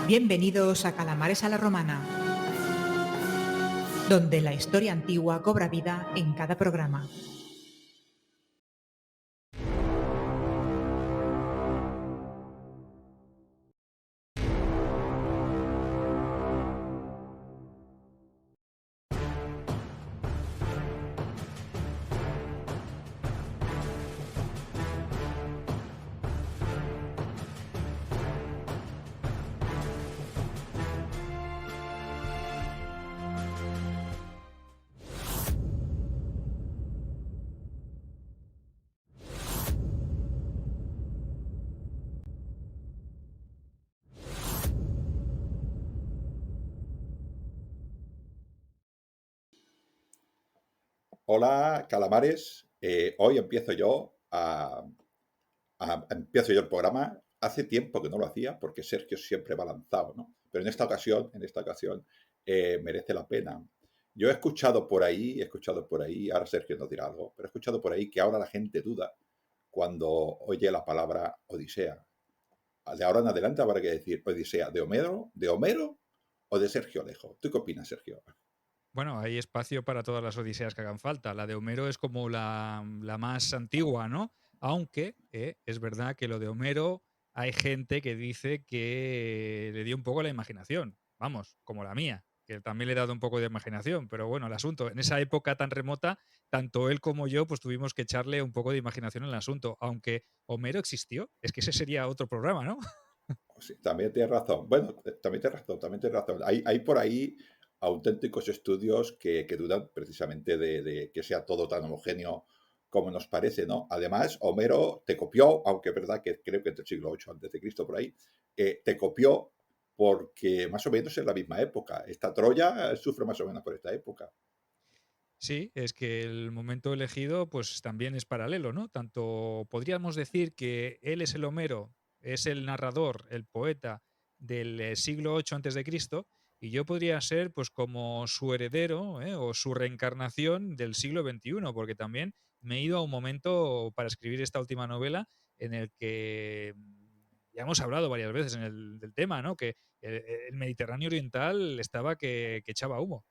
Bienvenidos a Calamares a la Romana, donde la historia antigua cobra vida en cada programa. Hola, calamares. Hoy empiezo yo el programa. Hace tiempo que no lo hacía porque Sergio siempre va lanzado, ¿no? Pero en esta ocasión merece la pena. Yo he escuchado por ahí, ahora Sergio nos dirá algo, pero he escuchado por ahí que ahora la gente duda cuando oye la palabra Odisea. De ahora en adelante habrá que decir Odisea de Homero o de Sergio Alejo. ¿Tú qué opinas, Sergio? Bueno, hay espacio para todas las Odiseas que hagan falta. La de Homero es como la más antigua, ¿no? Aunque es verdad que lo de Homero hay gente que dice que le dio un poco la imaginación. Vamos, como la mía, que también le he dado un poco de imaginación. Pero bueno, el asunto, en esa época tan remota, tanto él como yo, pues tuvimos que echarle un poco de imaginación al asunto. Aunque Homero existió, es que ese sería otro programa, ¿no? Sí, también tienes razón. Bueno, también tienes razón, también tienes razón. Hay por ahí auténticos estudios que dudan precisamente de que sea todo tan homogéneo como nos parece, ¿no? Además, Homero te copió, aunque es verdad que creo que es del siglo VIII antes de Cristo por ahí, te copió porque más o menos es la misma época. Esta Troya sufre más o menos por esta época. Sí, es que el momento elegido pues también es paralelo, ¿no? Tanto podríamos decir que él es el Homero, es el narrador, el poeta del siglo VIII antes de Cristo, y yo podría ser pues como su heredero, o su reencarnación del siglo XXI, porque también me he ido a un momento para escribir esta última novela en el que ya hemos hablado varias veces del tema, ¿no? Que el Mediterráneo oriental estaba que echaba humo.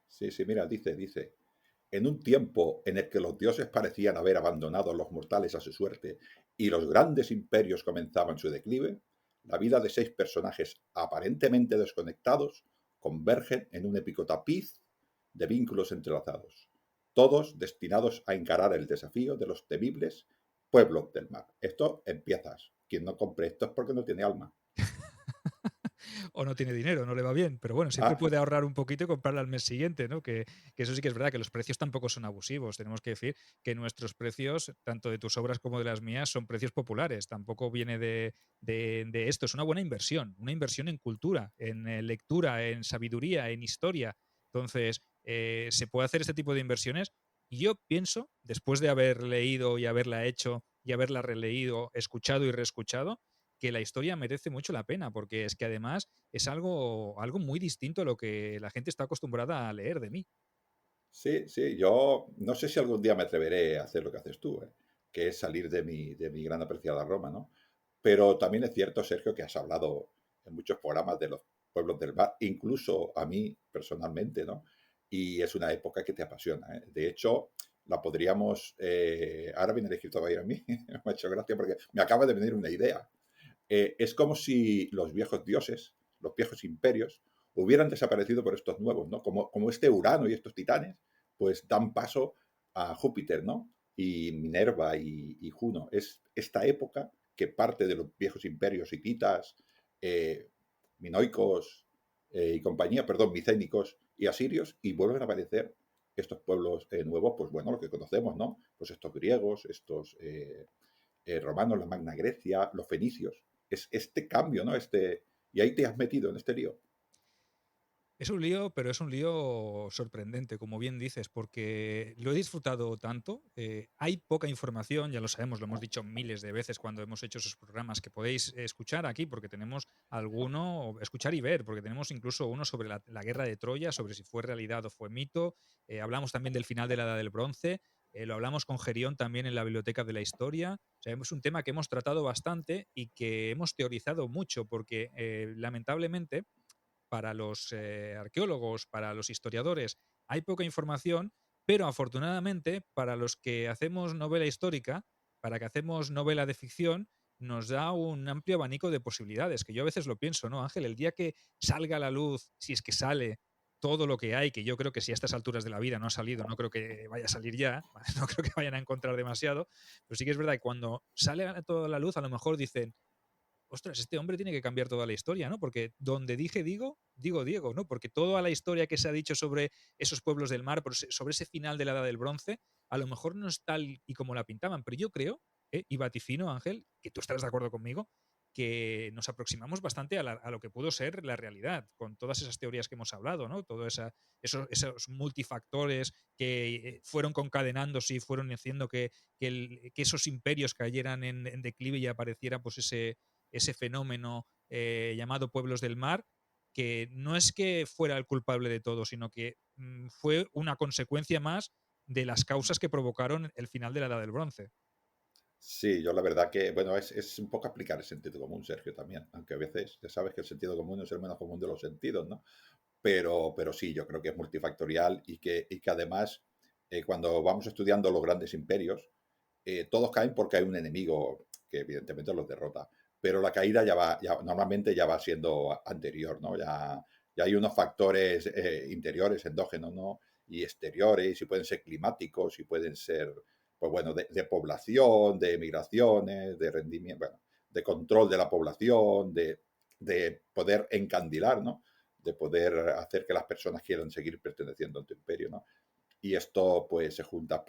Sí, sí, mira, dice. En un tiempo en el que los dioses parecían haber abandonado a los mortales a su suerte y los grandes imperios comenzaban su declive, la vida de 6 personajes aparentemente desconectados convergen en un épico tapiz de vínculos entrelazados, todos destinados a encarar el desafío de los temibles pueblos del mar. Esto empiezas. Quien no compre esto es porque no tiene alma. O no tiene dinero, no le va bien, pero bueno, siempre Ah, puede ahorrar un poquito y comprarla al mes siguiente, ¿no? Que eso sí que es verdad, que los precios tampoco son abusivos. Tenemos que decir que nuestros precios, tanto de tus obras como de las mías, son precios populares. Tampoco viene de esto. Es una inversión en cultura, en lectura, en sabiduría, en historia. Entonces, se puede hacer este tipo de inversiones. Y yo pienso, después de haber leído y haberla hecho y haberla releído, escuchado y reescuchado, que la historia merece mucho la pena, porque es que además es algo muy distinto a lo que la gente está acostumbrada a leer de mí. sí, sí, yo no sé si algún día me atreveré a hacer lo que haces tú, que es salir de mi gran apreciada Roma, ¿no? Pero también es cierto, Sergio, que has hablado en muchos programas de los pueblos del mar, incluso a mí personalmente, ¿no? Y es una época que te apasiona, ¿eh? De hecho, la podríamos... ahora viene el escrito a ir a mí, me ha hecho gracia porque me acaba de venir una idea. Es como si los viejos dioses, los viejos imperios, hubieran desaparecido por estos nuevos, ¿no? Como este Urano y estos titanes, pues dan paso a Júpiter, ¿no? Y Minerva y Juno. Es esta época que parte de los viejos imperios hititas, eh, minoicos y compañía, perdón, micénicos y asirios, y vuelven a aparecer estos pueblos nuevos, pues bueno, lo que conocemos, ¿no? Pues estos griegos, estos romanos, la Magna Grecia, los fenicios. Es este cambio, ¿no? Y ahí te has metido en este lío. Es un lío, pero es un lío sorprendente, como bien dices, porque lo he disfrutado tanto. Hay poca información, ya lo sabemos, lo hemos dicho miles de veces cuando hemos hecho esos programas que podéis escuchar aquí, porque tenemos alguno, escuchar y ver, porque tenemos incluso uno sobre la guerra de Troya, sobre si fue realidad o fue mito. Hablamos también del final de la Edad del Bronce. lo hablamos con Gerión también en la Biblioteca de la Historia. O sea, es un tema que hemos tratado bastante y que hemos teorizado mucho porque lamentablemente para los arqueólogos, para los historiadores, hay poca información, pero afortunadamente para los que hacemos novela histórica, para que hacemos novela de ficción, nos da un amplio abanico de posibilidades, que yo a veces lo pienso, ¿no, Ángel? El día que salga a la luz, si es que sale todo lo que hay, que yo creo que si a estas alturas de la vida no ha salido, no creo que vaya a salir ya, no creo que vayan a encontrar demasiado, pero sí que es verdad que cuando sale a toda la luz, a lo mejor dicen, ostras, este hombre tiene que cambiar toda la historia, ¿no? Porque donde dije digo, digo Diego, ¿no? Porque toda la historia que se ha dicho sobre esos pueblos del mar, sobre ese final de la Edad del Bronce, a lo mejor no es tal y como la pintaban, pero yo creo, y vaticino, Ángel, que tú estarás de acuerdo conmigo, que nos aproximamos bastante a lo que pudo ser la realidad, con todas esas teorías que hemos hablado, ¿no? Todos esos multifactores que fueron concadenándose y fueron haciendo que esos imperios cayeran en declive y apareciera pues ese fenómeno llamado Pueblos del Mar, que no es que fuera el culpable de todo, sino que fue una consecuencia más de las causas que provocaron el final de la Edad del Bronce. Sí, yo la verdad que, bueno, es un poco aplicar el sentido común, Sergio, también, aunque a veces ya sabes que el sentido común es el menos común de los sentidos, ¿no? Pero sí, yo creo que es multifactorial y que además, cuando vamos estudiando los grandes imperios, todos caen porque hay un enemigo que evidentemente los derrota, pero la caída normalmente ya va siendo anterior, ¿no? Ya hay unos factores interiores, endógenos, ¿no? Y exteriores, y pueden ser climáticos, y pueden ser, pues bueno, de población, de migraciones, de rendimiento, bueno, de control de la población, de poder encandilar, ¿no? De poder hacer que las personas quieran seguir perteneciendo a tu imperio, ¿no? Y esto pues se junta.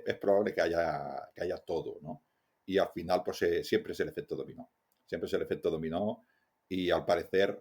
Es probable que haya todo, ¿no? Y al final pues siempre es el efecto dominó. Siempre es el efecto dominó y al parecer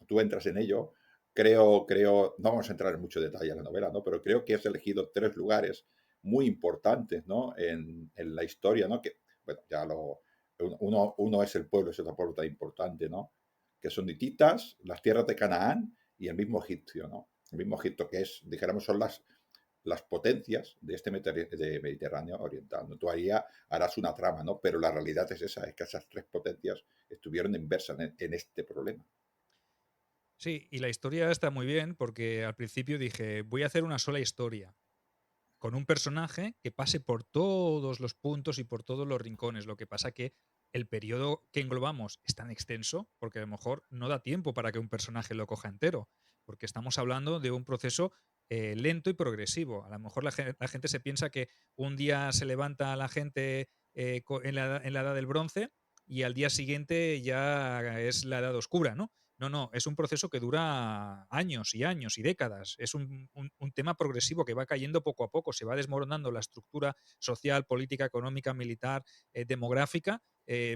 tú entras en ello. No vamos a entrar en mucho detalle en la novela, ¿no? Pero creo que has elegido 3 lugares muy importantes, ¿no? En la historia, ¿no? Que, bueno, uno es el pueblo, ese otro pueblo tan importante, ¿no? Que son hititas, las tierras de Canaán y el mismo egipcio, ¿no? El mismo Egipto, que es, dijéramos, son las potencias de este Mediterráneo oriental, ¿no? Tú harás una trama, ¿no? Pero la realidad es esa, es que esas 3 potencias estuvieron inversas en este problema. Sí, y la historia está muy bien porque al principio dije, voy a hacer una sola historia, con un personaje que pase por todos los puntos y por todos los rincones. Lo que pasa que el periodo que englobamos es tan extenso porque a lo mejor no da tiempo para que un personaje lo coja entero, porque estamos hablando de un proceso lento y progresivo. A lo mejor la gente se piensa que un día se levanta la gente en la edad del bronce y al día siguiente ya es la edad oscura, ¿no? No, no, es un proceso que dura años y años y décadas. Es un tema progresivo que va cayendo poco a poco, se va desmoronando la estructura social, política, económica, militar, demográfica,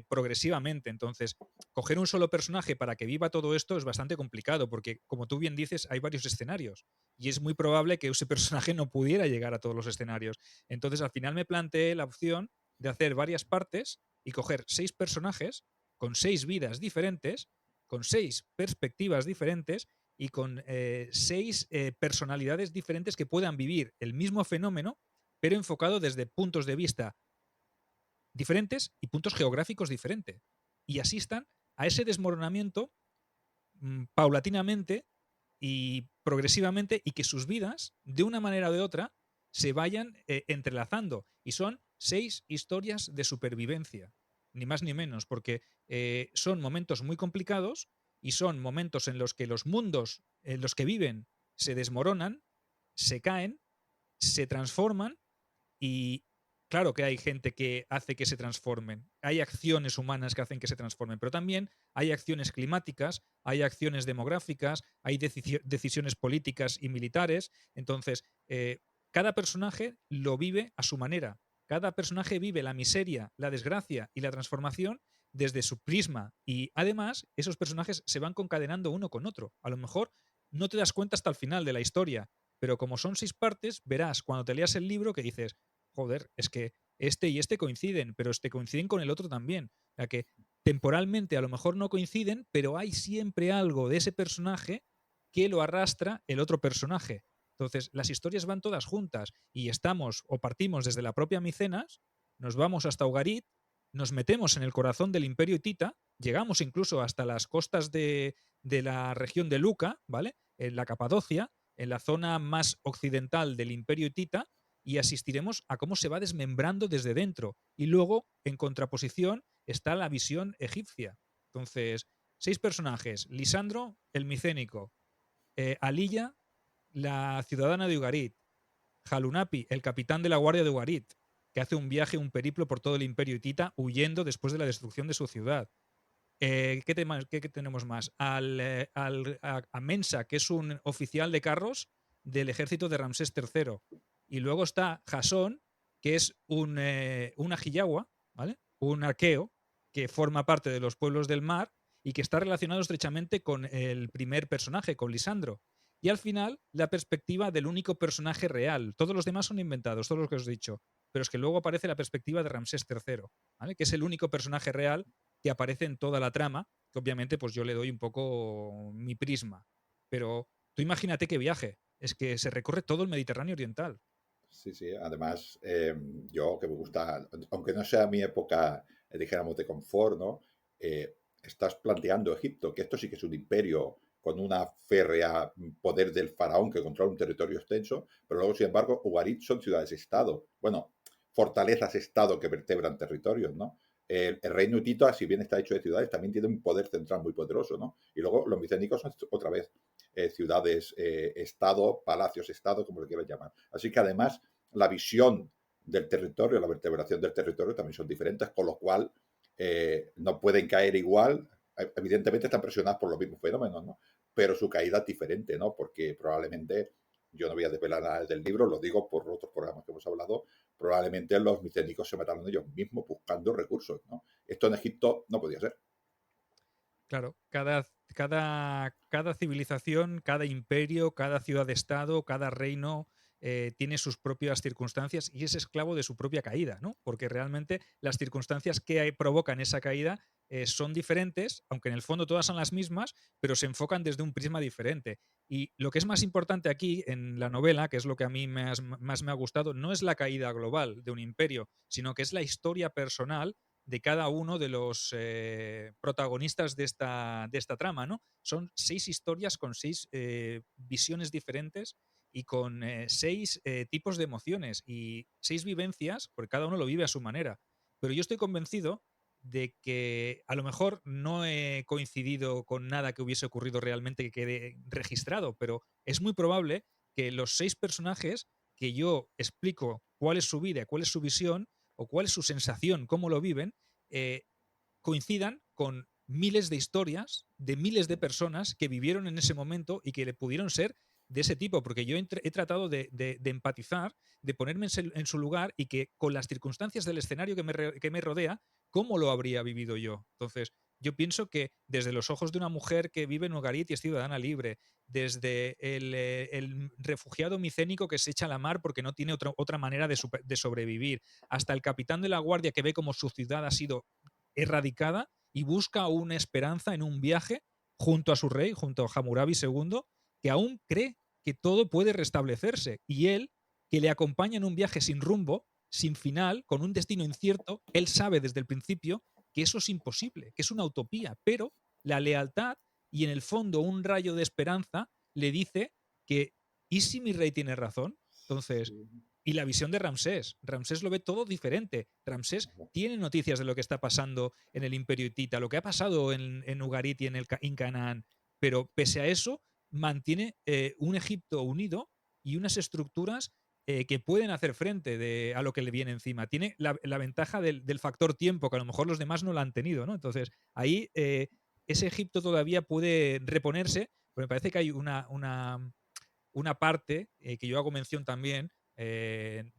progresivamente. Entonces, coger un solo personaje para que viva todo esto es bastante complicado, porque, como tú bien dices, hay varios escenarios y es muy probable que ese personaje no pudiera llegar a todos los escenarios. Entonces, al final me planteé la opción de hacer varias partes y coger 6 personajes con 6 vidas diferentes, con 6 perspectivas diferentes y con 6 personalidades diferentes que puedan vivir el mismo fenómeno, pero enfocado desde puntos de vista diferentes y puntos geográficos diferentes. Y asistan a ese desmoronamiento paulatinamente y progresivamente, y que sus vidas, de una manera o de otra, se vayan entrelazando. Y son 6 historias de supervivencia, ni más ni menos, porque son momentos muy complicados y son momentos en los que los mundos en los que viven se desmoronan, se caen, se transforman y claro que hay gente que hace que se transformen, hay acciones humanas que hacen que se transformen, pero también hay acciones climáticas, hay acciones demográficas, hay decisiones políticas y militares. Entonces, cada personaje lo vive a su manera. Cada personaje vive la miseria, la desgracia y la transformación desde su prisma. Y además, esos personajes se van concadenando uno con otro. A lo mejor no te das cuenta hasta el final de la historia, pero como son 6 partes, verás cuando te leas el libro que dices, joder, es que este y este coinciden, pero coinciden con el otro también. O sea que temporalmente a lo mejor no coinciden, pero hay siempre algo de ese personaje que lo arrastra el otro personaje. Entonces, las historias van todas juntas y estamos o partimos desde la propia Micenas, nos vamos hasta Ugarit, nos metemos en el corazón del Imperio Hitita, llegamos incluso hasta las costas de la región de Luca, ¿vale? En la Capadocia, en la zona más occidental del Imperio Hitita, y asistiremos a cómo se va desmembrando desde dentro. Y luego, en contraposición, está la visión egipcia. Entonces, 6 personajes: Lisandro, el micénico; Aliyah, la ciudadana de Ugarit; Halunapi, el capitán de la guardia de Ugarit, que hace un viaje, un periplo por todo el Imperio Hitita, huyendo después de la destrucción de su ciudad. ¿Qué tenemos más? A Mensa, que es un oficial de carros del ejército de Ramsés III. Y luego está Jasón, que es un ajiyawa, ¿vale? Un arqueo, que forma parte de los pueblos del mar y que está relacionado estrechamente con el primer personaje, con Lisandro. Y al final, la perspectiva del único personaje real. Todos los demás son inventados, todos los que os he dicho. Pero es que luego aparece la perspectiva de Ramsés III, ¿vale? Que es el único personaje real que aparece en toda la trama, que obviamente pues yo le doy un poco mi prisma. Pero tú imagínate qué viaje. Es que se recorre todo el Mediterráneo oriental. Sí, sí. Además, yo que me gusta, aunque no sea mi época, dijéramos, de confort, ¿no? Estás planteando Egipto, que esto sí que es un imperio con una férrea poder del faraón que controla un territorio extenso, pero luego, sin embargo, Ugarit son ciudades-estado. Bueno, fortalezas-estado que vertebran territorios, ¿no? El reino hitita, si bien está hecho de ciudades, también tiene un poder central muy poderoso, ¿no? Y luego los micénicos son otra vez ciudades, estado, palacios, estado, como le quieras llamar. Así que además la visión del territorio, la vertebración del territorio también son diferentes, con lo cual no pueden caer igual. Evidentemente están presionadas por los mismos fenómenos, ¿no? Pero su caída es diferente, ¿no? Porque probablemente, yo no voy a desvelar nada del libro, lo digo por otros programas que hemos hablado, probablemente los micénicos se mataron ellos mismos buscando recursos, ¿no? Esto en Egipto no podía ser. Claro, cada civilización, cada imperio, cada ciudad-estado, cada reino tiene sus propias circunstancias y es esclavo de su propia caída, ¿no? Porque realmente las circunstancias que provocan esa caída son diferentes, aunque en el fondo todas son las mismas, pero se enfocan desde un prisma diferente. Y lo que es más importante aquí en la novela, que es lo que a mí más me ha gustado, no es la caída global de un imperio, sino que es la historia personal de cada uno de los protagonistas de esta trama, ¿no? Son 6 historias con 6 visiones diferentes y con 6 tipos de emociones y 6 vivencias, porque cada uno lo vive a su manera. Pero yo estoy convencido de que a lo mejor no he coincidido con nada que hubiese ocurrido realmente que quede registrado, pero es muy probable que los 6 personajes que yo explico cuál es su vida, cuál es su visión, o cuál es su sensación, cómo lo viven, eh, coincidan con miles de historias de miles de personas que vivieron en ese momento y que le pudieron ser de ese tipo, porque yo he tratado de empatizar, de ponerme en su lugar y que con las circunstancias del escenario que me rodea, ¿cómo lo habría vivido yo? Entonces, yo pienso que desde los ojos de una mujer que vive en Ugarit y es ciudadana libre, desde el refugiado micénico que se echa a la mar porque no tiene otra manera de sobrevivir, hasta el capitán de la guardia que ve como su ciudad ha sido erradicada y busca una esperanza en un viaje junto a su rey, junto a Hammurabi II, que aún cree que todo puede restablecerse. Y él, que le acompaña en un viaje sin rumbo, sin final, con un destino incierto, él sabe desde el principio que eso es imposible, que es una utopía, pero la lealtad y en el fondo un rayo de esperanza le dice que, ¿y si mi rey tiene razón? Entonces, Sí. y la visión de Ramsés. Ramsés lo ve todo diferente. Ramsés tiene noticias de lo que está pasando en el Imperio Hitita, lo que ha pasado en Ugarit y en Canaán, pero pese a eso mantiene un Egipto unido y unas estructuras que pueden hacer frente a lo que le viene encima. Tiene la ventaja del factor tiempo, que a lo mejor los demás no la han tenido, ¿no? Entonces, ahí ese Egipto todavía puede reponerse, pero me parece que hay una parte que yo hago mención también,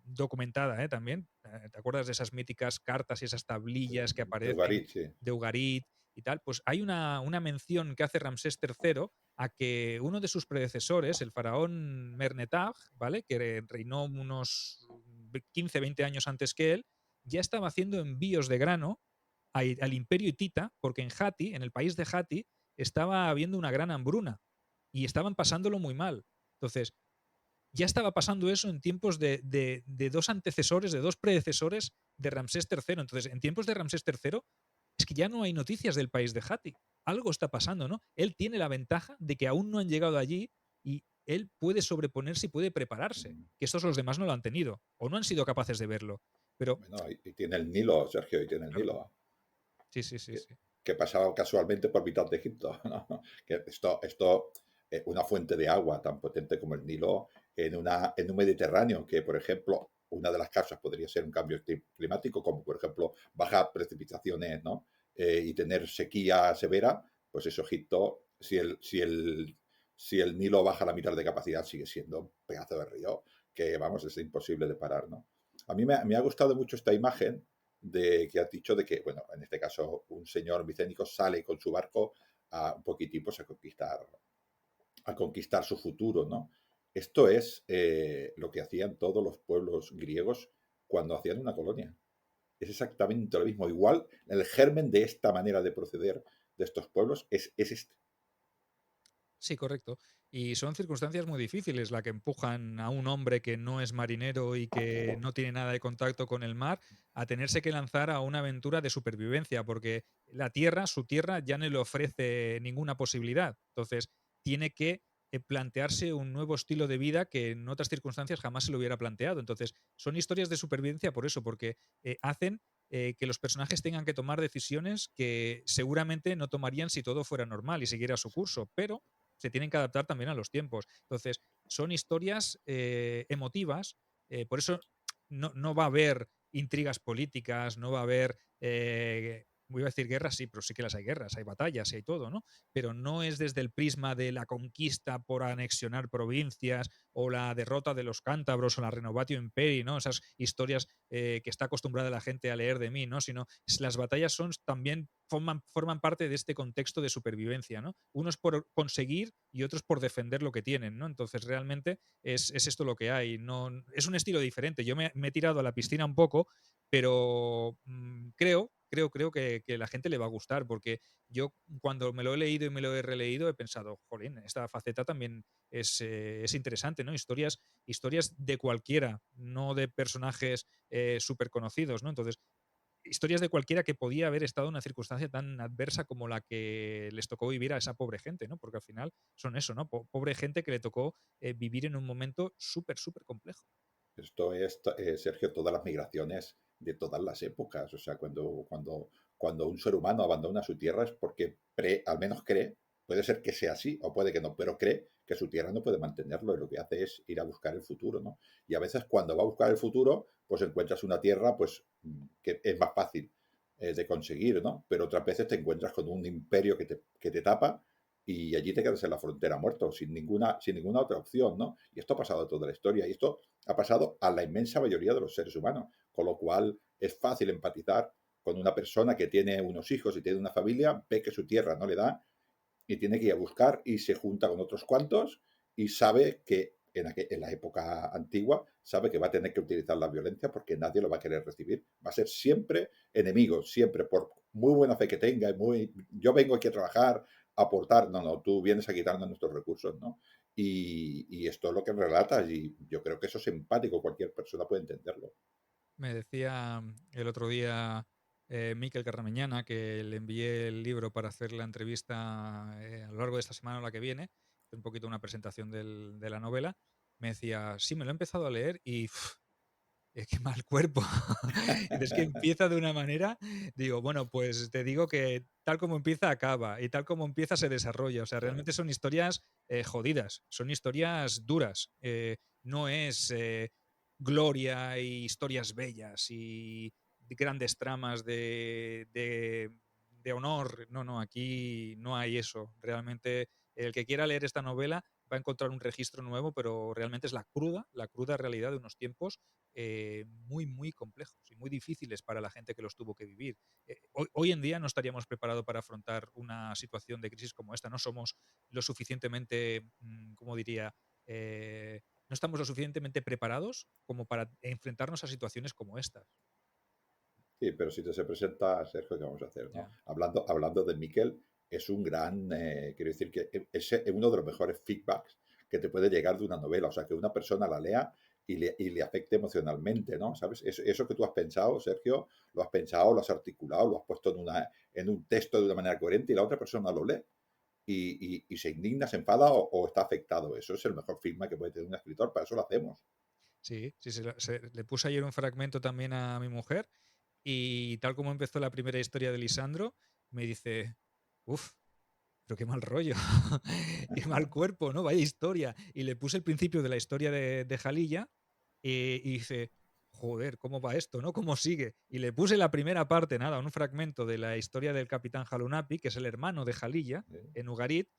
documentada también. ¿Te acuerdas de esas míticas cartas y esas tablillas que De aparecen Ugarit, sí. de Ugarit y tal? Pues hay una mención que hace Ramsés III a que uno de sus predecesores, el faraón Mernetaj, ¿vale? Que reinó unos 15, 20 años antes que él, ya estaba haciendo envíos de grano al imperio hitita, porque en Hati, en el país de Hati, estaba habiendo una gran hambruna y estaban pasándolo muy mal. Entonces, ya estaba pasando eso en tiempos de dos antecesores, de dos predecesores de Ramsés III. Entonces, en tiempos de Ramsés III, es que ya no hay noticias del país de Hatti. Algo está pasando, ¿no? Él tiene la ventaja de que aún no han llegado allí y él puede sobreponerse y puede prepararse, Mm, que estos los demás no lo han tenido o no han sido capaces de verlo. Pero, Bueno, y tiene el Nilo, Sergio, y tiene el claro, Nilo, sí, sí, sí, que, sí. que pasaba casualmente por mitad de Egipto, ¿no? Que esto, una fuente de agua tan potente como el Nilo en un Mediterráneo, que por ejemplo, una de las causas podría ser un cambio climático, como por ejemplo bajas precipitaciones, ¿no? Y tener sequía severa, pues eso, Egipto, si el Nilo baja la mitad de capacidad, sigue siendo un pedazo de río que, vamos, es imposible de parar, ¿no? A mí me ha gustado mucho esta imagen de que has dicho de que, bueno, en este caso, un señor micénico sale con su barco a un poquitín pues, a conquistar su futuro, ¿no? Esto es lo que hacían todos los pueblos griegos cuando hacían una colonia. Es exactamente lo mismo. Igual, el germen de esta manera de proceder de estos pueblos es este. Sí, correcto. Y son circunstancias muy difíciles la que empujan a un hombre que no es marinero y que no tiene nada de contacto con el mar a tenerse que lanzar a una aventura de supervivencia, porque la tierra, su tierra, ya no le ofrece ninguna posibilidad. Entonces, tiene que plantearse un nuevo estilo de vida que en otras circunstancias jamás se lo hubiera planteado. Entonces, son historias de supervivencia por eso, porque hacen que los personajes tengan que tomar decisiones que seguramente no tomarían si todo fuera normal y siguiera su curso, pero se tienen que adaptar también a los tiempos. Entonces, son historias emotivas, por eso no va a haber intrigas políticas, no va a haber, voy a decir guerras, sí, pero sí que las hay guerras, hay batallas y hay todo, ¿no? Pero no es desde el prisma de la conquista por anexionar provincias o la derrota de los cántabros o la renovatio imperii, ¿no? Esas historias que está acostumbrada la gente a leer de mí, ¿no? Sino las batallas son también forman parte de este contexto de supervivencia, ¿no? Unos por conseguir y otros por defender lo que tienen, ¿no? Entonces, realmente es esto lo que hay. No, es un estilo diferente. Yo me he tirado a la piscina un poco, pero creo que la gente le va a gustar, porque yo cuando me lo he leído y me lo he releído he pensado, jolín, esta faceta también es interesante, ¿no? Historias de cualquiera, no de personajes súper conocidos, ¿no? Entonces, historias de cualquiera que podía haber estado en una circunstancia tan adversa como la que les tocó vivir a esa pobre gente, ¿no? Porque al final son eso, ¿no? Pobre gente que le tocó vivir en un momento súper, súper complejo. Esto es, Sergio, todas las migraciones de todas las épocas. O sea, cuando un ser humano abandona su tierra es porque al menos cree, puede ser que sea así o puede que no, pero cree que su tierra no puede mantenerlo y lo que hace es ir a buscar el futuro, ¿no? Y a veces cuando va a buscar el futuro, pues encuentras una tierra pues que es más fácil de conseguir, ¿no? Pero otras veces te encuentras con un imperio que te tapa y allí te quedas en la frontera muerto, sin ninguna otra opción, ¿no? Y esto ha pasado toda la historia y esto ha pasado a la inmensa mayoría de los seres humanos, con lo cual es fácil empatizar con una persona que tiene unos hijos y tiene una familia, ve que su tierra no le da y tiene que ir a buscar y se junta con otros cuantos y sabe que en la época antigua, sabe que va a tener que utilizar la violencia porque nadie lo va a querer recibir. Va a ser siempre enemigo, siempre, por muy buena fe que tenga, yo vengo aquí a trabajar, a aportar, no, tú vienes a quitarnos nuestros recursos, ¿no? Y esto es lo que relatas y yo creo que eso es empático, cualquier persona puede entenderlo. Me decía el otro día Miquel Carramenñana, que le envié el libro para hacer la entrevista a lo largo de esta semana o la que viene, un poquito una presentación de la novela. Me decía, sí, me lo he empezado a leer y qué mal cuerpo. Y es que empieza de una manera, digo, bueno, pues te digo que tal como empieza, acaba, y tal como empieza, se desarrolla. O sea, Claro. realmente son historias jodidas, son historias duras. No es gloria y historias bellas y grandes tramas de honor. No, no, aquí no hay eso. Realmente, el que quiera leer esta novela va a encontrar un registro nuevo, pero realmente es la cruda realidad de unos tiempos muy, muy complejos y muy difíciles para la gente que los tuvo que vivir. Hoy en día no estaríamos preparados para afrontar una situación de crisis como esta. No somos lo suficientemente, ¿cómo diría? No estamos lo suficientemente preparados como para enfrentarnos a situaciones como estas. Sí, pero si te se presenta, Sergio, ¿qué vamos a hacer, no? Ya. Hablando de Miquel, es un gran, quiero decir que es uno de los mejores feedbacks que te puede llegar de una novela. O sea, que una persona la lea y le afecte emocionalmente, ¿no? ¿Sabes? Eso que tú has pensado, Sergio, lo has pensado, lo has articulado, lo has puesto en un texto de una manera coherente y la otra persona lo lee y se indigna, se enfada o está afectado. Eso es el mejor feedback que puede tener un escritor, para eso lo hacemos. Sí, sí, le puse ayer un fragmento también a mi mujer y tal como empezó la primera historia de Lisandro, me dice, uff, pero qué mal rollo, qué mal cuerpo, ¿no? Vaya historia. Y le puse el principio de la historia de Jalilla y dice, joder, ¿cómo va esto, no? ¿Cómo sigue? Y le puse la primera parte, nada, un fragmento de la historia del capitán Jalunapi, que es el hermano de Jalilla, ¿Eh? en Ugarit,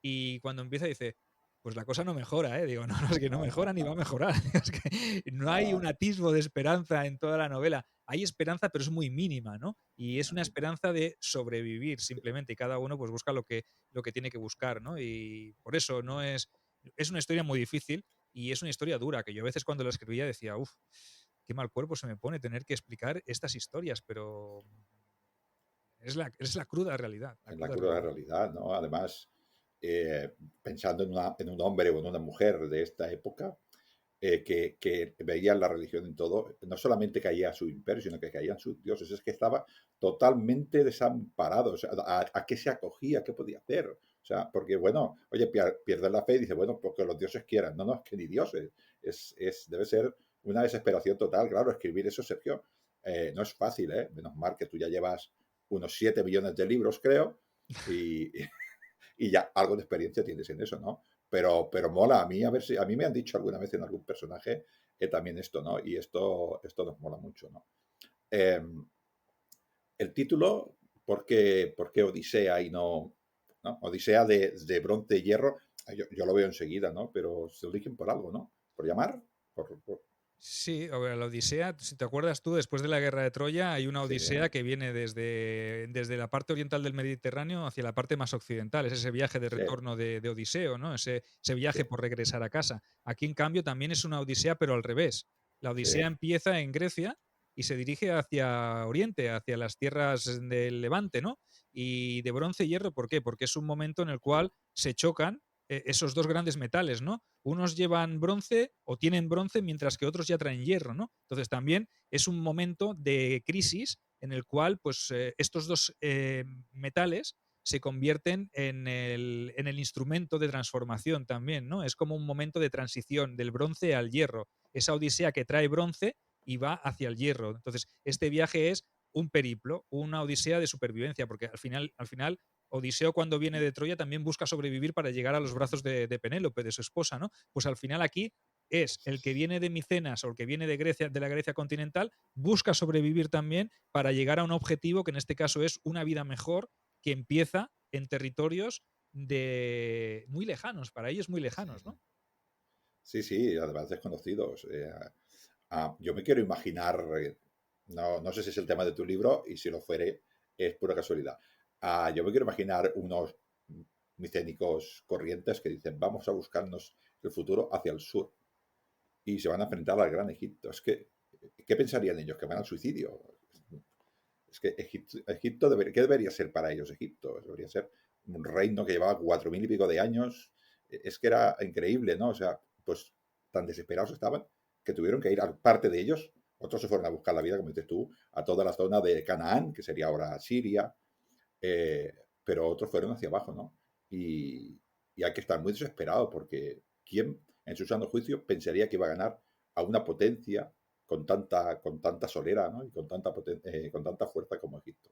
y cuando empieza dice, pues la cosa no mejora, ¿eh? Digo, no, no, es que no No, mejora no, ni va a no, mejorar. Es que no hay un no, atisbo de esperanza en toda la novela. Hay esperanza, pero es muy mínima, ¿no? Y es una esperanza de sobrevivir simplemente, y cada uno pues busca lo que tiene que buscar, ¿no? Y por eso no es una historia muy difícil y es una historia dura, que yo a veces cuando la escribía decía, uff, qué mal cuerpo se me pone tener que explicar estas historias, pero es la cruda realidad, la en la cruda cruda realidad. realidad, ¿no? Además, pensando en un hombre o en una mujer de esta época, que veía la religión en todo, no solamente caía a su imperio, sino que caían sus dioses, es que estaba totalmente desamparado, o sea, a qué se acogía, qué podía hacer, o sea, porque bueno, oye, pierde la fe y dice, bueno, porque los dioses quieran, no, no, es que ni dioses, debe ser una desesperación total, claro, escribir eso, Sergio, no es fácil, ¿eh? Menos mal que tú ya llevas unos 7 millones de libros, creo, y, y ya algo de experiencia tienes en eso, ¿no? Pero mola, a mí, a ver si, a mí me han dicho alguna vez en algún personaje también esto, ¿no? Y esto nos mola mucho, ¿no? Eh, el título, por qué Odisea y no? Odisea de bronce y hierro, yo lo veo enseguida, ¿no? Pero se eligen por algo, ¿no? Por llamar, por Sí, a ver, la Odisea, si te acuerdas tú, después de la guerra de Troya hay una sí, Odisea que viene desde la parte oriental del Mediterráneo hacia la parte más occidental. Es ese viaje de sí, retorno de Odiseo, ¿no? Ese sí, viaje por regresar a casa. Aquí, en cambio, también es una Odisea, pero al revés. La sí, Odisea empieza en Grecia y se dirige hacia Oriente, hacia las tierras del Levante, ¿no? Y de bronce y hierro, ¿por qué? Porque es un momento en el cual se chocan esos dos grandes metales, ¿no? Unos llevan bronce o tienen bronce mientras que otros ya traen hierro, ¿no? Entonces también es un momento de crisis en el cual pues estos dos metales se convierten en el instrumento de transformación también, ¿no? Es como un momento de transición del bronce al hierro. Esa odisea que trae bronce y va hacia el hierro. Entonces, este viaje es un periplo, una odisea de supervivencia, porque al final Odiseo cuando viene de Troya también busca sobrevivir para llegar a los brazos de Penélope, de su esposa, ¿no? Pues al final aquí es el que viene de Micenas o el que viene de Grecia, de la Grecia continental, busca sobrevivir también para llegar a un objetivo que en este caso es una vida mejor que empieza en territorios de muy lejanos, para ellos muy lejanos, ¿no? sí, sí, además desconocidos. Yo me quiero imaginar, no sé si es el tema de tu libro y si lo fuere es pura casualidad. Yo me quiero imaginar unos micénicos corrientes que dicen vamos a buscarnos el futuro hacia el sur y se van a enfrentar al Gran Egipto. Es que, ¿qué pensarían ellos? Que van al suicidio. Es que Egipto ¿qué debería ser para ellos Egipto? Debería ser un reino que llevaba 4000 y pico de años. Es que era increíble, ¿no? O sea, pues tan desesperados estaban que tuvieron que ir a parte de ellos. Otros se fueron a buscar la vida, como dices tú, a toda la zona de Canaán, que sería ahora Siria, eh, pero otros fueron hacia abajo, ¿no? Y hay que estar muy desesperado porque ¿quién en su sano juicio pensaría que iba a ganar a una potencia con tanta solera, ¿no? Y con tanta fuerza como Egipto?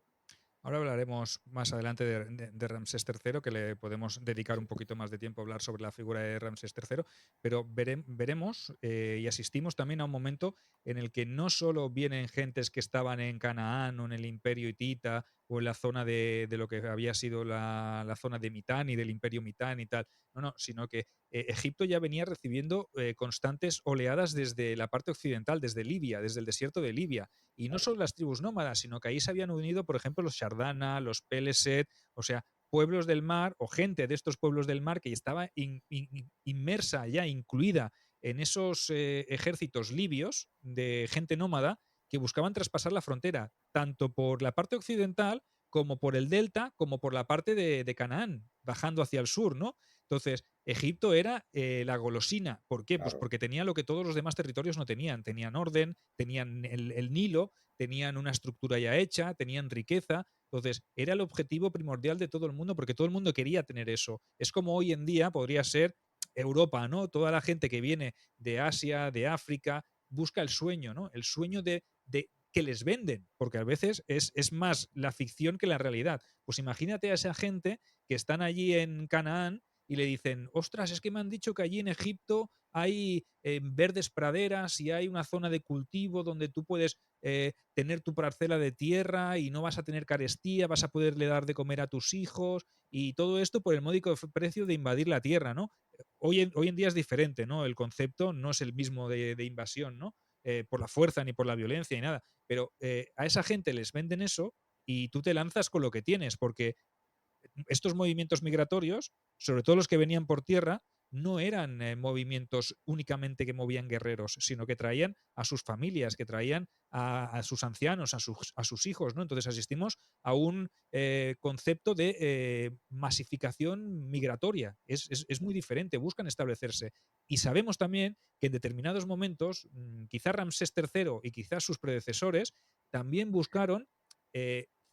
Ahora hablaremos más adelante de Ramsés III, que le podemos dedicar Sí, un poquito más de tiempo a hablar sobre la figura de Ramsés III, pero veremos y asistimos también a un momento en el que no solo vienen gentes que estaban en Canaán o en el imperio hitita o en la zona de lo que había sido la zona de Mitán y del imperio Mitán y tal, no, sino que Egipto ya venía recibiendo constantes oleadas desde la parte occidental, desde Libia, desde el desierto de Libia. Y no claro, solo las tribus nómadas, sino que ahí se habían unido, por ejemplo, los Shardana, los Peleset, o sea, pueblos del mar o gente de estos pueblos del mar que estaba inmersa ya, incluida en esos ejércitos libios de gente nómada que buscaban traspasar la frontera, tanto por la parte occidental como por el delta, como por la parte de Canaán, bajando hacia el sur, ¿no? Entonces, Egipto era la golosina. ¿Por qué? Pues claro. porque tenía lo que todos los demás territorios no tenían. Tenían orden, tenían el Nilo, tenían una estructura ya hecha, tenían riqueza. Entonces, era el objetivo primordial de todo el mundo porque todo el mundo quería tener eso. Es como hoy en día podría ser Europa, ¿no? Toda la gente que viene de Asia, de África, busca el sueño, ¿no? El sueño de que les venden, porque a veces es más la ficción que la realidad. Pues imagínate a esa gente que están allí en Canaán y le dicen, ostras, es que me han dicho que allí en Egipto hay verdes praderas y hay una zona de cultivo donde tú puedes tener tu parcela de tierra y no vas a tener carestía, vas a poderle dar de comer a tus hijos y todo esto por el módico precio de invadir la tierra, ¿no? Hoy en día es diferente, ¿no? El concepto no es el mismo de invasión, ¿no? Por la fuerza ni por la violencia ni nada. Pero a esa gente les venden eso y tú te lanzas con lo que tienes, porque estos movimientos migratorios, sobre todo los que venían por tierra, no eran movimientos únicamente que movían guerreros, sino que traían a sus familias, que traían a sus ancianos, a sus hijos, ¿no? Entonces asistimos a un concepto de masificación migratoria. Es muy diferente, buscan establecerse. Y sabemos también que en determinados momentos, quizá Ramsés III y quizás sus predecesores, también buscaron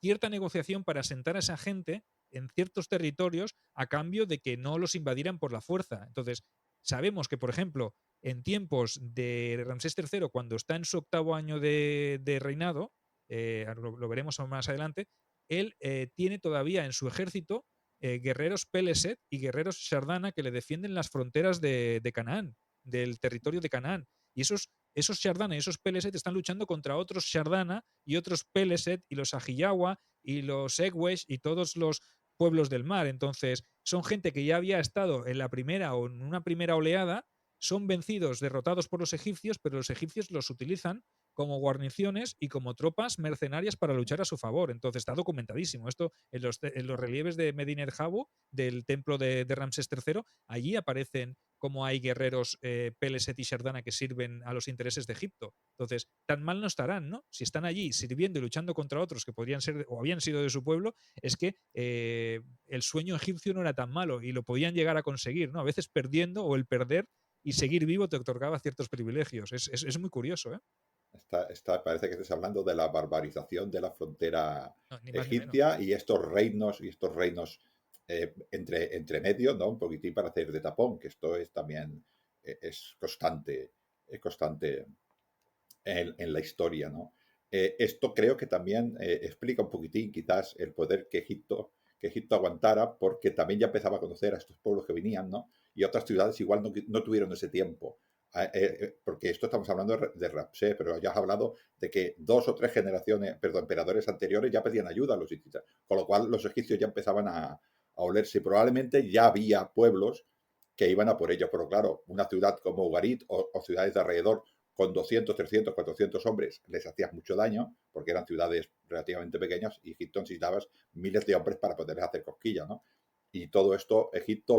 cierta negociación para asentar a esa gente en ciertos territorios a cambio de que no los invadieran por la fuerza. Entonces, sabemos que, por ejemplo, en tiempos de Ramsés III, cuando está en su octavo año de reinado, lo veremos más adelante, él tiene todavía en su ejército guerreros Peleset y guerreros Shardana que le defienden las fronteras de Canaán, del territorio de Canaán. Y esos Shardana y esos Peleset están luchando contra otros Shardana y otros Peleset y los Ajiyawa y los Egwesh y todos los pueblos del mar. Entonces, son gente que ya había estado en la primera o en una primera oleada, son vencidos, derrotados por los egipcios, pero los egipcios los utilizan como guarniciones y como tropas mercenarias para luchar a su favor. Entonces está documentadísimo. Esto en los relieves de Medinet Habu, del templo de Ramsés III, allí aparecen cómo hay guerreros Peleset y Shardana que sirven a los intereses de Egipto. Entonces, tan mal no estarán, ¿no? Si están allí sirviendo y luchando contra otros que podrían ser o habían sido de su pueblo, es que el sueño egipcio no era tan malo y lo podían llegar a conseguir, ¿no? A veces perdiendo o el perder y seguir vivo te otorgaba ciertos privilegios. Es muy curioso, ¿eh? Parece que estés hablando de la barbarización de la frontera No, ni más ni menos. egipcia y estos reinos entre medio, ¿no? Un poquitín para hacer de tapón, que esto es también es constante en la historia, ¿no? Esto creo que también explica un poquitín quizás el poder que Egipto aguantara, porque también ya empezaba a conocer a estos pueblos que venían, ¿no? Y otras ciudades igual no tuvieron ese tiempo. Porque esto estamos hablando de Ramsés, pero ya has hablado de que 2 o 3 perdón, emperadores anteriores ya pedían ayuda a los hititas, con lo cual los egipcios ya empezaban a olerse. Probablemente ya había pueblos que iban a por ellos, pero claro, una ciudad como Ugarit o ciudades de alrededor con 200, 300, 400 hombres les hacías mucho daño, porque eran ciudades relativamente pequeñas, y Egipto necesitabas miles de hombres para poderles hacer cosquillas, ¿no? Y todo esto Egipto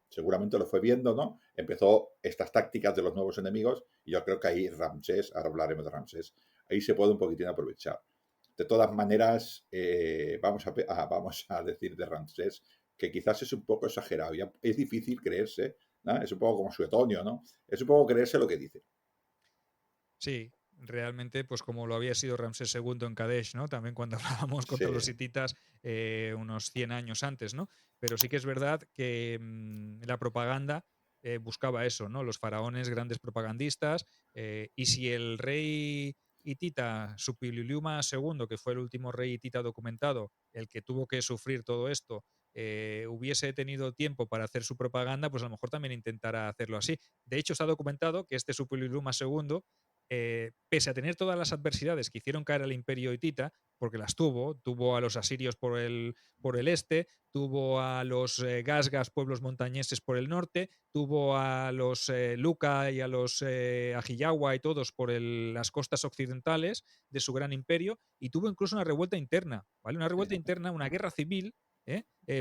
seguramente lo fue viendo, ¿no? Empezó estas tácticas de los nuevos enemigos, y yo creo que ahí Ramsés, ahora hablaremos de Ramsés, ahí se puede un poquitín aprovechar. De todas maneras, vamos a decir de Ramsés que quizás es un poco exagerado, ya es difícil creerse, ¿no? Es un poco como Suetonio, ¿no? Es un poco creerse lo que dice. Sí, realmente, pues como lo había sido Ramsés II en Kadesh, ¿no? También cuando hablábamos Sí, contra los hititas unos 100 años antes, ¿no? Pero sí que es verdad que la propaganda buscaba eso, ¿no? Los faraones, grandes propagandistas, y si el rey hitita Suppiluliuma II, que fue el último rey hitita documentado, el que tuvo que sufrir todo esto, hubiese tenido tiempo para hacer su propaganda, pues a lo mejor también intentara hacerlo así. De hecho, está documentado que este Suppiluliuma II pese a tener todas las adversidades que hicieron caer al imperio hitita, porque las tuvo a los asirios por el este, tuvo a los gasgas, pueblos montañeses por el norte, tuvo a los Luca y a los Ajiyawa y todos por las costas occidentales de su gran imperio, y tuvo incluso una revuelta interna, ¿vale? Una revuelta fíjate. interna, una guerra civil,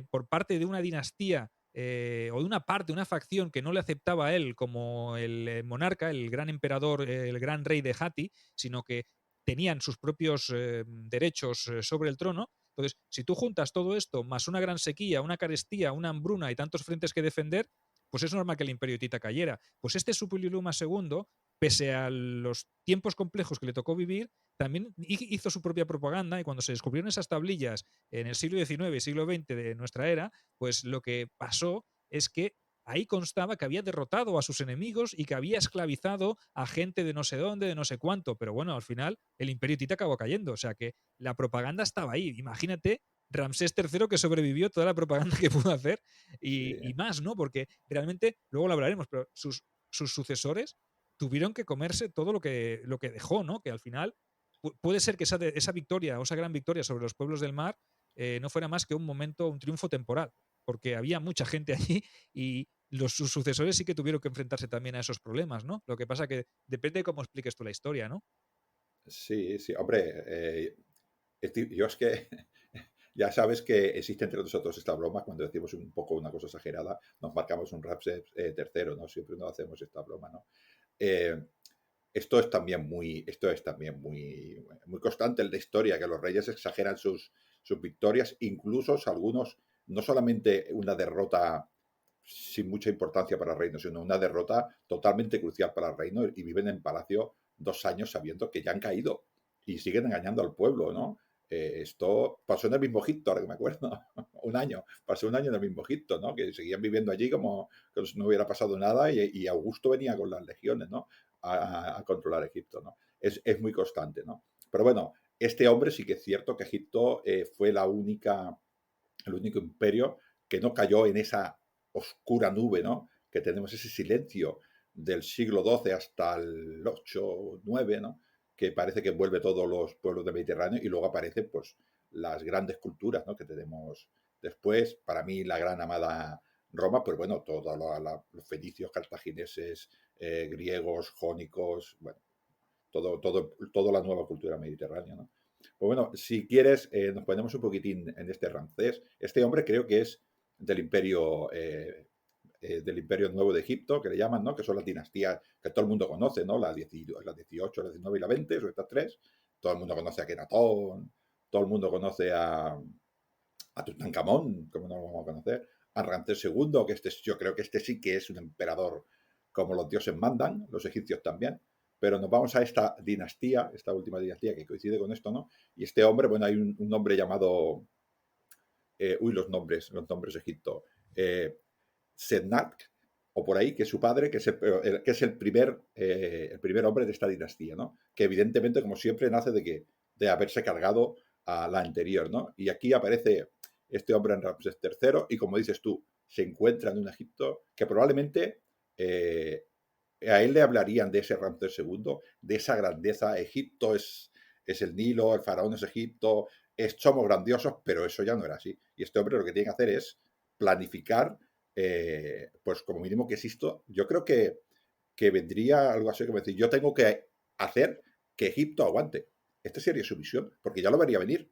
por parte de una dinastía o de una parte, una facción que no le aceptaba a él como el monarca, el gran emperador, el gran rey de Hatti, sino que tenían sus propios derechos sobre el trono. Entonces, si tú juntas todo esto, más una gran sequía, una carestía, una hambruna y tantos frentes que defender, pues es normal que el imperio hitita cayera. Pues este Suppiluliuma II, pese a los tiempos complejos que le tocó vivir, también hizo su propia propaganda, y cuando se descubrieron esas tablillas en el siglo XIX y siglo XX de nuestra era, pues lo que pasó es que ahí constaba que había derrotado a sus enemigos y que había esclavizado a gente de no sé dónde, de no sé cuánto. Pero bueno, al final el imperio hitita acabó cayendo. O sea que la propaganda estaba ahí. Imagínate Ramsés III, que sobrevivió toda la propaganda que pudo hacer y Sí, más, ¿no? Porque realmente, luego lo hablaremos, pero sus sucesores tuvieron que comerse todo lo que dejó, ¿no? Que al final puede ser que esa victoria o esa gran victoria sobre los pueblos del mar no fuera más que un momento, un triunfo temporal, porque había mucha gente allí y sus sucesores sí que tuvieron que enfrentarse también a esos problemas, ¿no? Lo que pasa que depende de cómo expliques tú la historia, ¿no? sí, sí. Hombre, yo es que ya sabes que existe entre nosotros esta broma, cuando decimos un poco una cosa exagerada, nos marcamos un Ramsés tercero, ¿no? Siempre nos hacemos esta broma, ¿no? Eh, esto es también muy constante en la historia, que los reyes exageran sus victorias, incluso algunos, no solamente una derrota sin mucha importancia para el reino, sino una derrota totalmente crucial para el reino, y viven en palacio 2 años sabiendo que ya han caído y siguen engañando al pueblo, ¿no? Esto pasó en el mismo Egipto, ahora que me acuerdo, pasó un año en el mismo Egipto, ¿no? Que seguían viviendo allí como si no hubiera pasado nada, y Augusto venía con las legiones, ¿no? A controlar Egipto, ¿no? Es muy constante, ¿no? Pero bueno, este hombre sí que es cierto que Egipto fue el único imperio que no cayó en esa oscura nube, ¿no? Que tenemos ese silencio del siglo XII hasta el 8 o 9, ¿no? Que parece que envuelve todos los pueblos del Mediterráneo, y luego aparecen pues las grandes culturas, ¿no? Que tenemos después. Para mí la gran amada Roma, pues bueno, todos los fenicios, cartagineses, griegos, jónicos, bueno, toda la nueva cultura mediterránea, ¿no? Pues bueno, si quieres, nos ponemos un poquitín en este Ramsés. Este hombre creo que es del imperio nuevo de Egipto, que le llaman, ¿no? Que son las dinastías que todo el mundo conoce, ¿no? La 18, la 19 y la 20, son estas tres. Todo el mundo conoce a Kenatón, todo el mundo conoce a Tutankamón, como no lo vamos a conocer, a Ramsés II, que yo creo que este sí que es un emperador como los dioses mandan, los egipcios también. Pero nos vamos a esta dinastía, esta última dinastía que coincide con esto, ¿no? Y este hombre, bueno, hay un hombre llamado, los nombres de Egipto, Sednat, o por ahí, que es su padre, que es el primer hombre de esta dinastía, ¿no? Que evidentemente, como siempre, nace de haberse cargado a la anterior, ¿no? Y aquí aparece este hombre en Ramsés III, y como dices tú, se encuentra en un Egipto que probablemente a él le hablarían de ese Ramsés II, de esa grandeza. Egipto es el Nilo, el faraón es Egipto, somos grandiosos, pero eso ya no era así. Y este hombre lo que tiene que hacer es planificar, pues como mínimo que existo. Yo creo que vendría algo así como decir, yo tengo que hacer que Egipto aguante. Esta sería su visión, porque ya lo vería venir.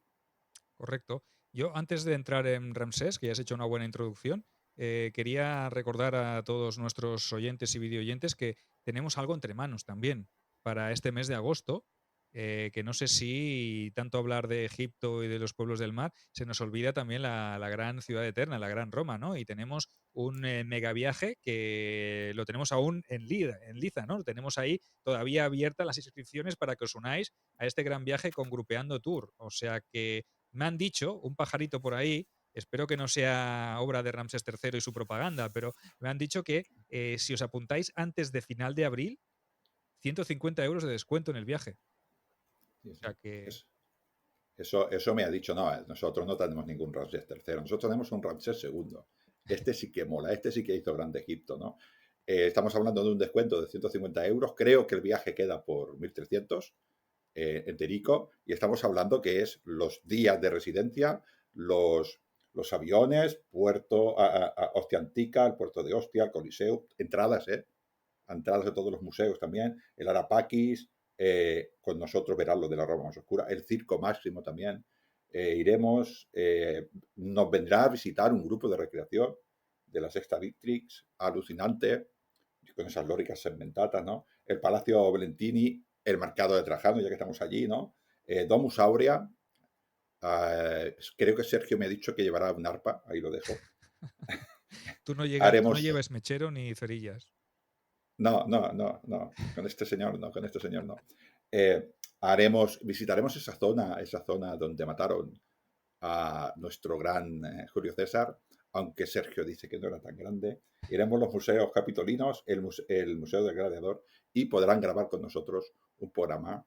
Correcto. Yo, antes de entrar en Ramsés, que ya has hecho una buena introducción, quería recordar a todos nuestros oyentes y videoyentes que tenemos algo entre manos también para este mes de agosto, que no sé si tanto hablar de Egipto y de los pueblos del mar, se nos olvida también la gran ciudad eterna, la gran Roma, ¿no? Y tenemos un mega viaje que lo tenemos aún en Liza, ¿no? Tenemos ahí todavía abiertas las inscripciones para que os unáis a este gran viaje con Grupeando Tour. O sea que me han dicho, un pajarito por ahí, espero que no sea obra de Ramsés III y su propaganda, pero me han dicho que si os apuntáis antes de final de abril, 150 euros de descuento en el viaje. Sí, O sí. sea que, Eso me ha dicho, no, nosotros no tenemos ningún Ramsés III, nosotros tenemos un Ramsés II. Este sí que mola, este sí que hizo grande Egipto, ¿no? Estamos hablando de un descuento de 150 euros, creo que el viaje queda por 1.300 enterico, y estamos hablando que es los días de residencia, los aviones, puerto, Ostia Antica, el puerto de Ostia, el Coliseo, entradas de todos los museos también, el Arapaquis, con nosotros verán lo de la Roma más oscura, el Circo Máximo también. Iremos, nos vendrá a visitar un grupo de recreación de la Sexta Victrix, alucinante, con esas lóricas segmentatas, ¿no? El Palacio Valentini, el Mercado de Trajano, ya que estamos allí, ¿no? Domus Aurea, Creo que Sergio me ha dicho que llevará un arpa, ahí lo dejo. Tú no Haremos... lleves mechero ni cerillas. No, no, no, no. Con este señor no, con este señor no. Visitaremos esa zona donde mataron a nuestro gran Julio César, aunque Sergio dice que no era tan grande. Iremos a los museos capitolinos, el Museo del Gladiador, y podrán grabar con nosotros un programa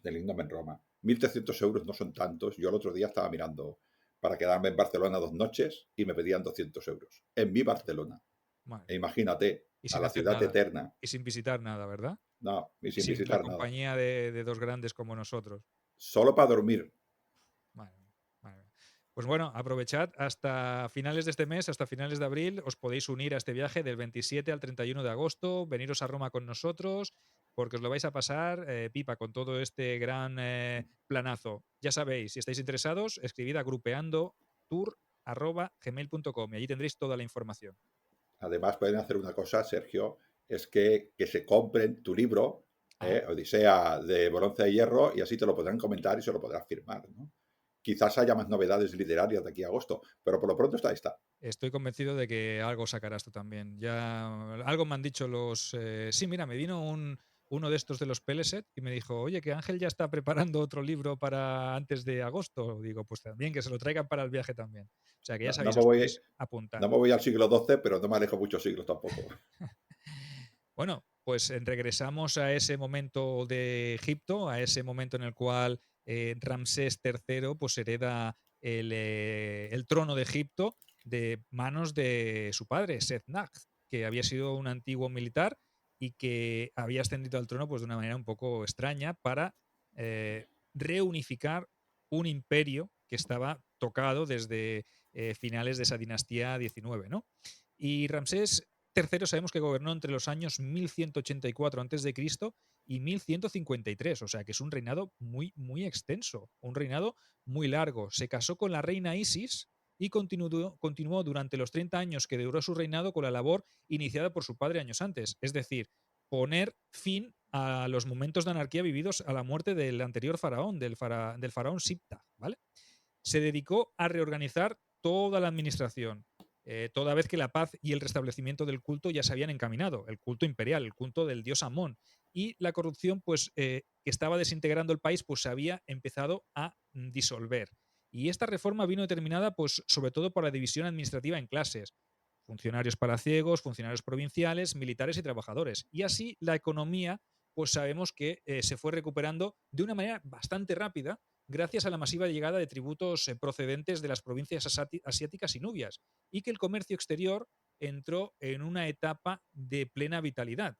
del Indom en Roma. 1.300 euros no son tantos. Yo el otro día estaba mirando para quedarme en Barcelona 2 noches y me pedían 200 euros. En mi Barcelona. Vale. E imagínate, Y a sin la hacer ciudad nada. eterna. Y sin visitar nada, ¿verdad? No, y Y sin sin la visitar nada. compañía de dos grandes como nosotros. Solo para dormir. Madre mía, madre mía. Pues bueno, aprovechad hasta finales de este mes, hasta finales de abril, os podéis unir a este viaje del 27 al 31 de agosto, veniros a Roma con nosotros, porque os lo vais a pasar pipa con todo este gran planazo. Ya sabéis, si estáis interesados, escribid a grupeandotour@gmail.com y allí tendréis toda la información. Además, pueden hacer una cosa, Sergio, es que se compren tu libro, Ah, Odisea de Bronce de Hierro, y así te lo podrán comentar y se lo podrás firmar, ¿no? Quizás haya más novedades literarias de aquí a agosto, pero por lo pronto está. estoy convencido de que algo sacarás tú también. Ya algo me han dicho los. Sí, mira, me vino uno de estos de los Peleset y me dijo, oye, que Ángel ya está preparando otro libro para antes de agosto. Digo, pues también que se lo traigan para el viaje también. O sea que ya No, no sabéis, me os voy, podéis apuntar. no me voy al siglo XII, pero no me alejo muchos siglos tampoco. Bueno, pues regresamos a ese momento de Egipto, a ese momento en el cual Ramsés III pues hereda el trono de Egipto de manos de su padre, Seth-Nag, que había sido un antiguo militar y que había ascendido al trono pues, de una manera un poco extraña para eh, reunificar un imperio que estaba tocado desde finales de esa dinastía 19, ¿no? Y Ramsés III sabemos que gobernó entre los años 1184 a.C. y 1153, o sea que es un reinado muy, muy extenso, un reinado muy largo. Se casó con la reina Isis y continuó durante los 30 años que duró su reinado con la labor iniciada por su padre años antes, es decir, poner fin a los momentos de anarquía vividos a la muerte del anterior faraón, del faraón Siptah, ¿vale? Se dedicó a reorganizar toda la administración, toda vez que la paz y el restablecimiento del culto ya se habían encaminado, el culto imperial, el culto del dios Amón, y la corrupción pues, que estaba desintegrando el país pues, se había empezado a disolver. Y esta reforma vino determinada pues, sobre todo por la división administrativa en clases, funcionarios palaciegos, funcionarios provinciales, militares y trabajadores. Y así la economía, pues sabemos que se fue recuperando de una manera bastante rápida, gracias a la masiva llegada de tributos procedentes de las provincias asiáticas y nubias, y que el comercio exterior entró en una etapa de plena vitalidad.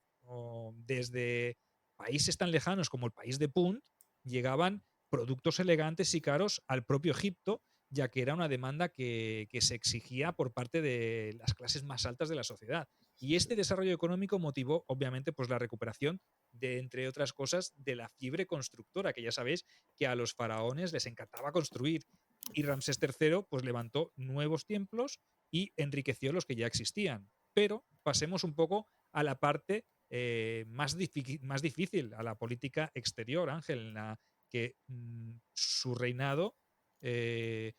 Desde países tan lejanos como el país de Punt llegaban productos elegantes y caros al propio Egipto, ya que era una demanda que se exigía por parte de las clases más altas de la sociedad. Y este desarrollo económico motivó, obviamente, pues la recuperación de, entre otras cosas, de la fiebre constructora, que ya sabéis que a los faraones les encantaba construir. Y Ramsés III pues, levantó nuevos templos y enriqueció los que ya existían. Pero pasemos un poco a la parte más difícil, a la política exterior, Ángel, en la que su reinado se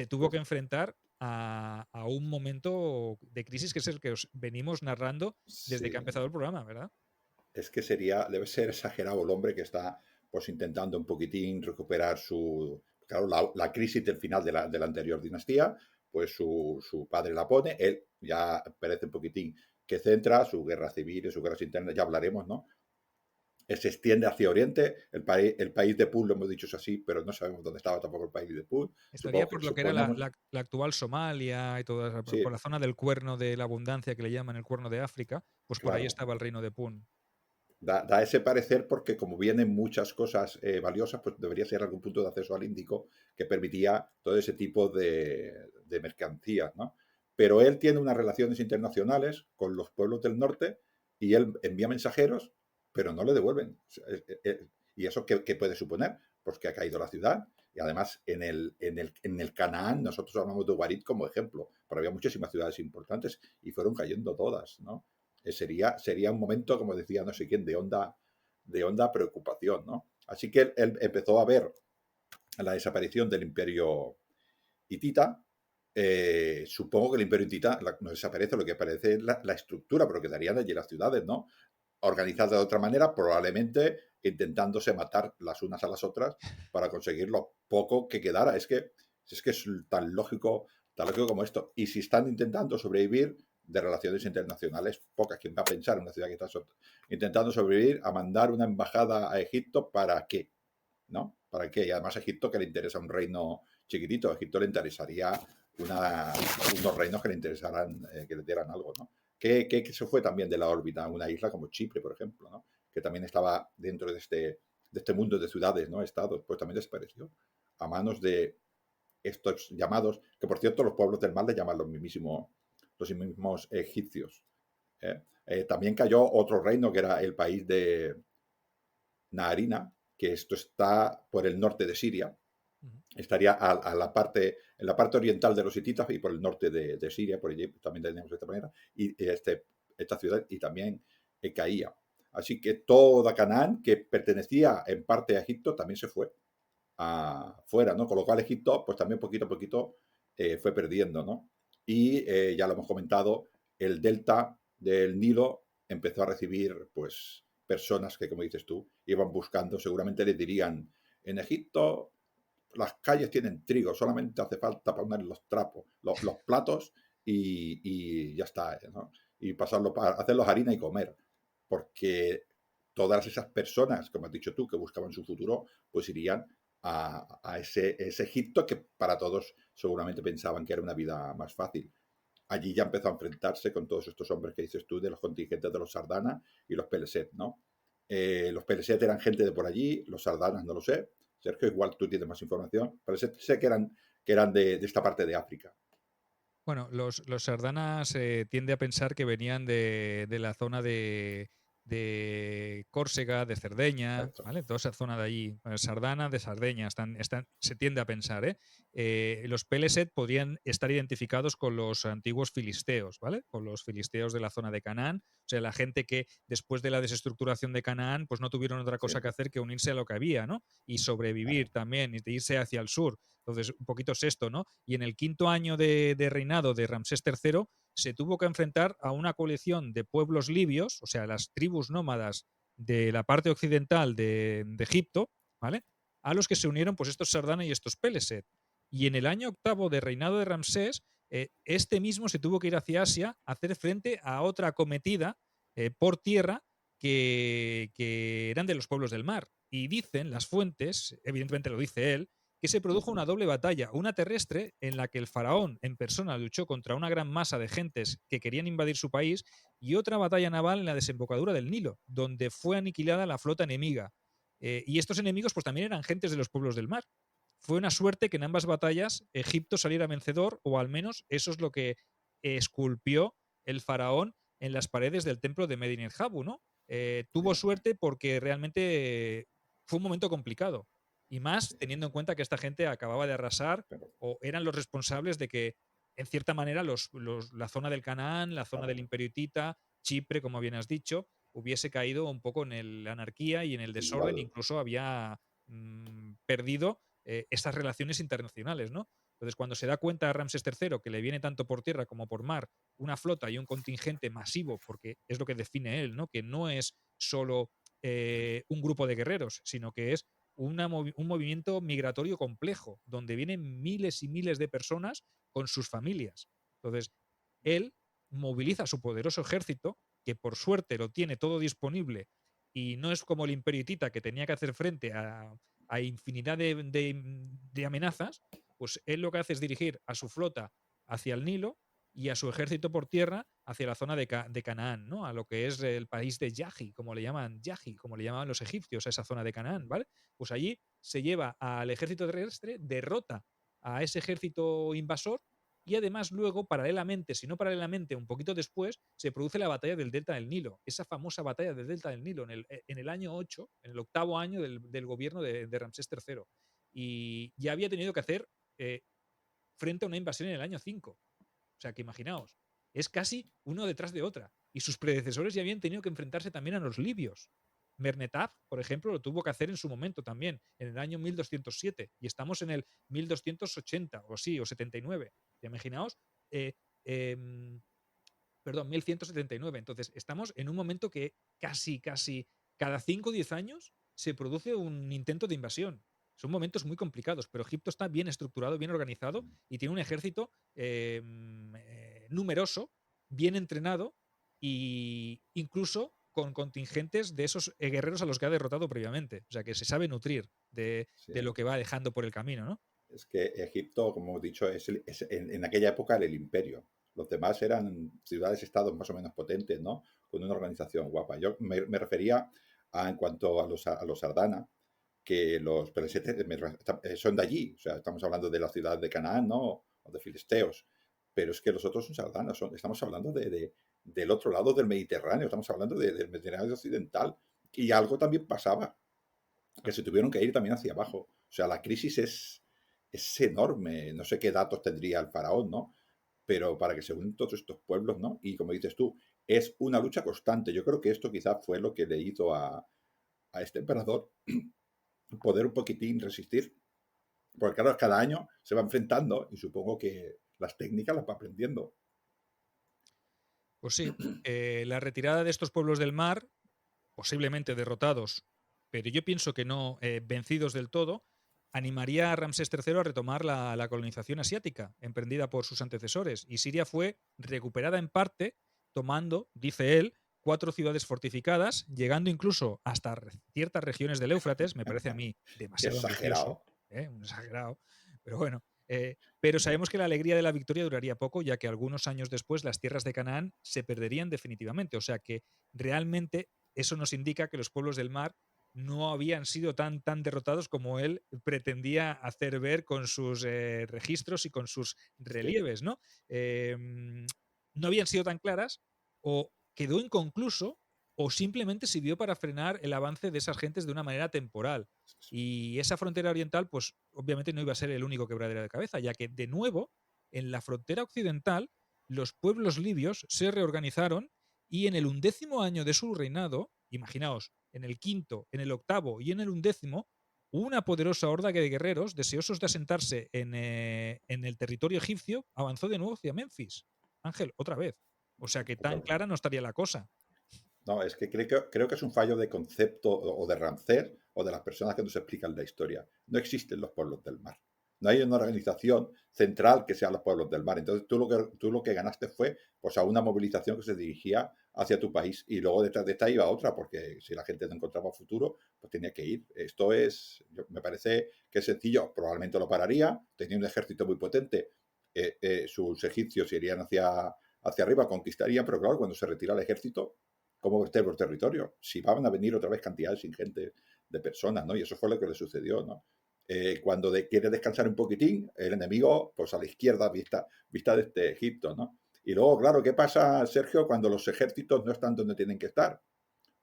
tuvo que Pues enfrentar a un momento de crisis que es el que os venimos narrando desde que ha sí, empezado el programa, ¿verdad? es que debe ser exagerado el hombre que está pues intentando un poquitín recuperar claro, la crisis del final de la anterior dinastía, pues su padre la pone, él ya parece un poquitín que centra su guerra civil y sus guerras internas, ya hablaremos, ¿no? Se extiende hacia Oriente, el país de Pul, lo hemos dicho es así, pero no sabemos dónde estaba tampoco el país de Pul, Estaría por lo que era suponemos, la actual Somalia y toda por sí, la zona del cuerno de la abundancia que le llaman el cuerno de África, pues por ahí claro, estaba el reino de Pun. da ese parecer porque como vienen muchas cosas valiosas, pues debería ser algún punto de acceso al Índico que permitía todo ese tipo de mercancías, ¿no? Pero él tiene unas relaciones internacionales con los pueblos del norte y él envía mensajeros, pero no le devuelven. ¿Y eso qué puede suponer? Pues que ha caído la ciudad. Y además, en el Canaán, nosotros hablamos de Ugarit como ejemplo, pero había muchísimas ciudades importantes y fueron cayendo todas, ¿no? Sería un momento, como decía no sé quién, de honda preocupación, ¿no? Así que él empezó a ver la desaparición del imperio hitita, supongo que el imperio hitita no desaparece, lo que aparece es la estructura, pero quedarían allí las ciudades, ¿no? Organizadas de otra manera, probablemente intentándose matar las unas a las otras para conseguir lo poco que quedara. Es que es tan lógico como esto. Y si están intentando sobrevivir de relaciones internacionales, pocas. ¿Quién va a pensar en una ciudad que está intentando sobrevivir a mandar una embajada a Egipto? ¿Para qué? ¿No? ¿Para qué? Y además a Egipto, que le interesa un reino chiquitito, a Egipto le interesaría unos reinos que le interesaran, que le dieran algo, ¿no? Que se fue también de la órbita una isla como Chipre, por ejemplo, ¿no? Que también estaba dentro de este mundo de ciudades, ¿no? Estados, pues también desapareció a manos de estos llamados, que por cierto los pueblos del mar le llaman los mismos egipcios. También cayó otro reino que era el país de Naharina, que esto está por el norte de Siria, estaría en la parte oriental de los hititas y por el norte de Siria, por allí también tenemos de esta manera, y esta ciudad, y también caía. Así que toda Canaán, que pertenecía en parte a Egipto, también se fue afuera, ¿no? Con lo cual Egipto, pues también poquito a poquito fue perdiendo, ¿no? Y ya lo hemos comentado, el delta del Nilo empezó a recibir, pues, personas que, como dices tú, iban buscando, seguramente les dirían, en Egipto las calles tienen trigo, solamente hace falta poner los trapos, los platos y ya está, ¿no? Y hacerlos harina y comer, porque todas esas personas, como has dicho tú, que buscaban su futuro, pues irían a ese Egipto que para todos seguramente pensaban que era una vida más fácil. Allí ya empezó a enfrentarse con todos estos hombres que dices tú, de los contingentes de los Sardana y los Peleset, ¿no? Los Peleset eran gente de por allí, los Sardanas no lo sé. Sergio, igual tú tienes más información. Peleset sé que eran de esta parte de África. Bueno, los sardanas tiende a pensar que venían de la zona de Córcega, de Cerdeña, Exacto. ¿vale? Toda esa zona de allí, Sardana, de Sardeña, se tiende a pensar, ¿eh? Los Peleset podrían estar identificados con los antiguos filisteos, ¿vale? Con los filisteos de la zona de Canaán, o sea, la gente que después de la desestructuración de Canaán, pues no tuvieron otra Sí, cosa que hacer que unirse a lo que había, ¿no? Y sobrevivir claro. también, y de irse hacia el sur. Entonces, un poquito es esto, ¿no? Y en el quinto año de reinado de Ramsés III se tuvo que enfrentar a una coalición de pueblos libios, o sea, las tribus nómadas de la parte occidental de Egipto, ¿vale? A los que se unieron pues estos Sardana y estos Peleset. Y en el año octavo de reinado de Ramsés, este mismo se tuvo que ir hacia Asia a hacer frente a otra acometida por tierra que eran de los pueblos del mar. Y dicen las fuentes, evidentemente lo dice él, que se produjo una doble batalla, una terrestre en la que el faraón en persona luchó contra una gran masa de gentes que querían invadir su país, y otra batalla naval en la desembocadura del Nilo, donde fue aniquilada la flota enemiga. Y estos enemigos pues también eran gentes de los pueblos del mar. Fue una suerte que en ambas batallas Egipto saliera vencedor, o al menos eso es lo que esculpió el faraón en las paredes del templo de Medinet Habu, ¿no? Tuvo suerte porque realmente fue un momento complicado. Y más teniendo en cuenta que esta gente acababa de arrasar Pero, o eran los responsables de que, en cierta manera, la zona del Canaán, la zona del claro. Imperio Hitita, Chipre, como bien has dicho, hubiese caído un poco en la anarquía y en el desorden, Igual, incluso había perdido esas relaciones internacionales, ¿no? Entonces, cuando se da cuenta a Ramsés III que le viene tanto por tierra como por mar una flota y un contingente masivo, porque es lo que define él, ¿no? Que no es solo un grupo de guerreros, sino que es un movimiento migratorio complejo, donde vienen miles y miles de personas con sus familias. Entonces, él moviliza su poderoso ejército, que por suerte lo tiene todo disponible, y no es como el Imperio Hitita, que tenía que hacer frente a infinidad de amenazas. Pues él lo que hace es dirigir a su flota hacia el Nilo y a su ejército por tierra hacia la zona de Canaán, ¿no? A lo que es el país de Yahi, como le llamaban los egipcios a esa zona de Canaán, ¿vale? Pues allí se lleva al ejército terrestre, derrota a ese ejército invasor, y además luego, paralelamente, si no paralelamente, un poquito después, se produce la batalla del Delta del Nilo, esa famosa batalla del Delta del Nilo en el año 8, en el octavo año del gobierno de Ramsés III. Y ya había tenido que hacer eh, frente a una invasión en el año 5. O sea, que imaginaos, es casi uno detrás de otra. Y sus predecesores ya habían tenido que enfrentarse también a los libios. Mernetab, por ejemplo, lo tuvo que hacer en su momento también, en el año 1207, y estamos en el 1280 o así, o 79. Imaginaos, eh, em, perdón, 1179. Entonces, estamos en un momento que casi cada 5 o 10 años se produce un intento de invasión. Son momentos muy complicados, pero Egipto está bien estructurado, bien organizado y tiene un ejército numeroso, bien entrenado e incluso con contingentes de esos guerreros a los que ha derrotado previamente. O sea, que se sabe nutrir Sí. de lo que va dejando por el camino, ¿no? Es que Egipto, como hemos dicho, en aquella época era el imperio. Los demás eran ciudades-estados más o menos potentes, ¿no? Con una organización guapa. Yo me refería en cuanto a los Ardana, que los peresetes son de allí. O sea, estamos hablando de la ciudad de Canaán, ¿no? O de Filisteos. Pero es que los otros son sardanas. Estamos hablando del otro lado del Mediterráneo. Estamos hablando del Mediterráneo occidental. Y algo también pasaba, que se tuvieron que ir también hacia abajo. O sea, la crisis es enorme. No sé qué datos tendría el faraón, ¿no? Pero para que se unan todos estos pueblos, ¿no? Y como dices tú, es una lucha constante. Yo creo que esto quizás fue lo que le hizo a este emperador poder un poquitín resistir. Porque claro, cada año se va enfrentando y supongo que las técnicas las va aprendiendo. Pues sí, la retirada de estos pueblos del mar, posiblemente derrotados, pero yo pienso que no vencidos del todo, animaría a Ramsés III a retomar la colonización asiática, emprendida por sus antecesores, y Siria fue recuperada en parte, tomando, dice él, 4 ciudades fortificadas, llegando incluso hasta ciertas regiones del Éufrates, me parece a mí Qué demasiado ambicioso, exagerado. un exagerado, pero bueno. Pero sabemos que la alegría de la victoria duraría poco, ya que algunos años después las tierras de Canaán se perderían definitivamente. O sea que realmente eso nos indica que los pueblos del mar no habían sido tan derrotados como él pretendía hacer ver con sus registros y con sus Sí, relieves, ¿no? No habían sido tan claras, o quedó inconcluso, o simplemente sirvió para frenar el avance de esas gentes de una manera temporal. Y esa frontera oriental, pues obviamente no iba a ser el único quebradero de cabeza, ya que de nuevo, en la frontera occidental, los pueblos libios se reorganizaron y en el 11º año de su reinado, imaginaos, en el quinto, en el octavo y en el 11º, una poderosa horda de guerreros, deseosos de asentarse en el territorio egipcio, avanzó de nuevo hacia Memphis. Ángel, otra vez. O sea que tan otra. clara no estaría la cosa. No, es que creo que es un fallo de concepto o de Ramsés o de las personas que nos explican la historia. No existen los pueblos del mar. No hay una organización central que sean los pueblos del mar. Entonces tú lo que ganaste fue pues, a una movilización que se dirigía hacia tu país y luego detrás de esta iba otra, porque si la gente no encontraba futuro, pues tenía que ir. Esto me parece que es sencillo. Probablemente lo pararía. Tenía un ejército muy potente. Sus egipcios irían hacia arriba, conquistarían, pero claro, cuando se retira el ejército, cómo vertebra el territorio, si van a venir otra vez cantidades ingentes de personas, ¿no? Y eso fue lo que le sucedió, ¿no? Cuando quiere descansar un poquitín, el enemigo, pues a la izquierda, vista desde Egipto, ¿no? Y luego, claro, ¿qué pasa, Sergio, cuando los ejércitos no están donde tienen que estar?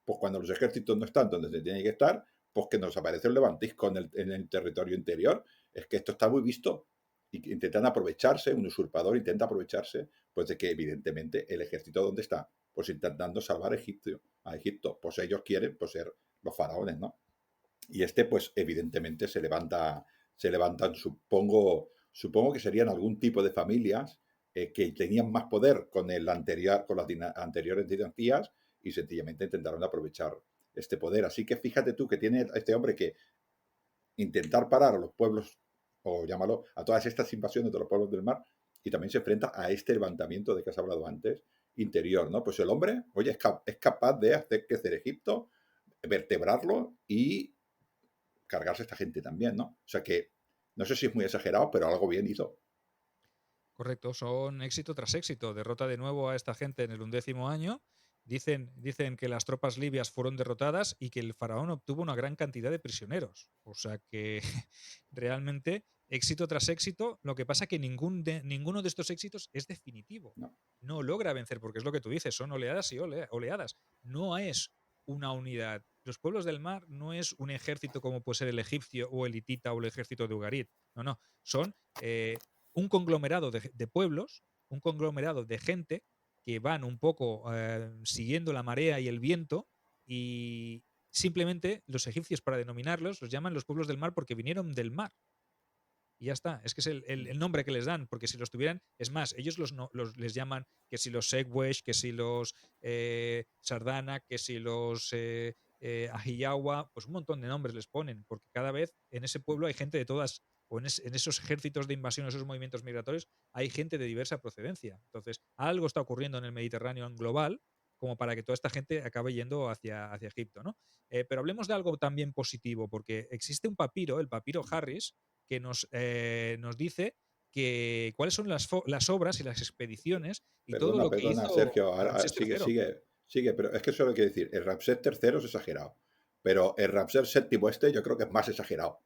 Pues cuando los ejércitos no están donde tienen que estar, pues que nos aparece un levantisco en el territorio interior. Es que esto está muy visto. Y intentan aprovecharse, un usurpador intenta aprovecharse, pues de que evidentemente el ejército ¿dónde está? Pues intentando salvar a Egipto. Pues ellos quieren pues, ser los faraones, ¿no? Y pues evidentemente se levantan, supongo que serían algún tipo de familias que tenían más poder con las anteriores dinastías y sencillamente intentaron aprovechar este poder. Así que fíjate tú que tiene este hombre que intentar parar a los pueblos, o llámalo, a todas estas invasiones de los pueblos del mar, y también se enfrenta a este levantamiento de que has hablado antes, interior, ¿no? Pues el hombre, oye, es capaz de hacer crecer Egipto, vertebrarlo y cargarse a esta gente también, ¿no? O sea que no sé si es muy exagerado, pero algo bien hizo. Correcto, son éxito tras éxito. Derrota de nuevo a esta gente en el 11º año. Dicen que las tropas libias fueron derrotadas y que el faraón obtuvo una gran cantidad de prisioneros. O sea que realmente éxito tras éxito. Lo que pasa que ninguno de estos éxitos es definitivo. ¿No? No logra vencer, porque es lo que tú dices, son oleadas y oleadas. No es una unidad. Los pueblos del mar no es un ejército como puede ser el egipcio o el hitita o el ejército de Ugarit. No, no. Son un conglomerado de pueblos, un conglomerado de gente que van un poco siguiendo la marea y el viento y simplemente los egipcios, para denominarlos, los llaman los pueblos del mar porque vinieron del mar. Y ya está. Es que es el nombre que les dan, porque si los tuvieran, es más, ellos les llaman que si los Segwesh, que si los Sardana, que si los Ahiyawa, pues un montón de nombres les ponen, porque cada vez en ese pueblo hay gente de todas, o en esos ejércitos de invasión, esos movimientos migratorios, hay gente de diversa procedencia. Entonces, algo está ocurriendo en el Mediterráneo en global como para que toda esta gente acabe yendo hacia Egipto, ¿no? Pero hablemos de algo también positivo, porque existe un papiro, el papiro Harris, que nos dice cuáles son las obras y las expediciones y todo Perdona, lo que perdona, hizo Sergio, Ramsés sigue, III. sigue, pero es que eso lo quiere decir. El Ramsés III es exagerado, pero el Ramsés VII este yo creo que es más exagerado.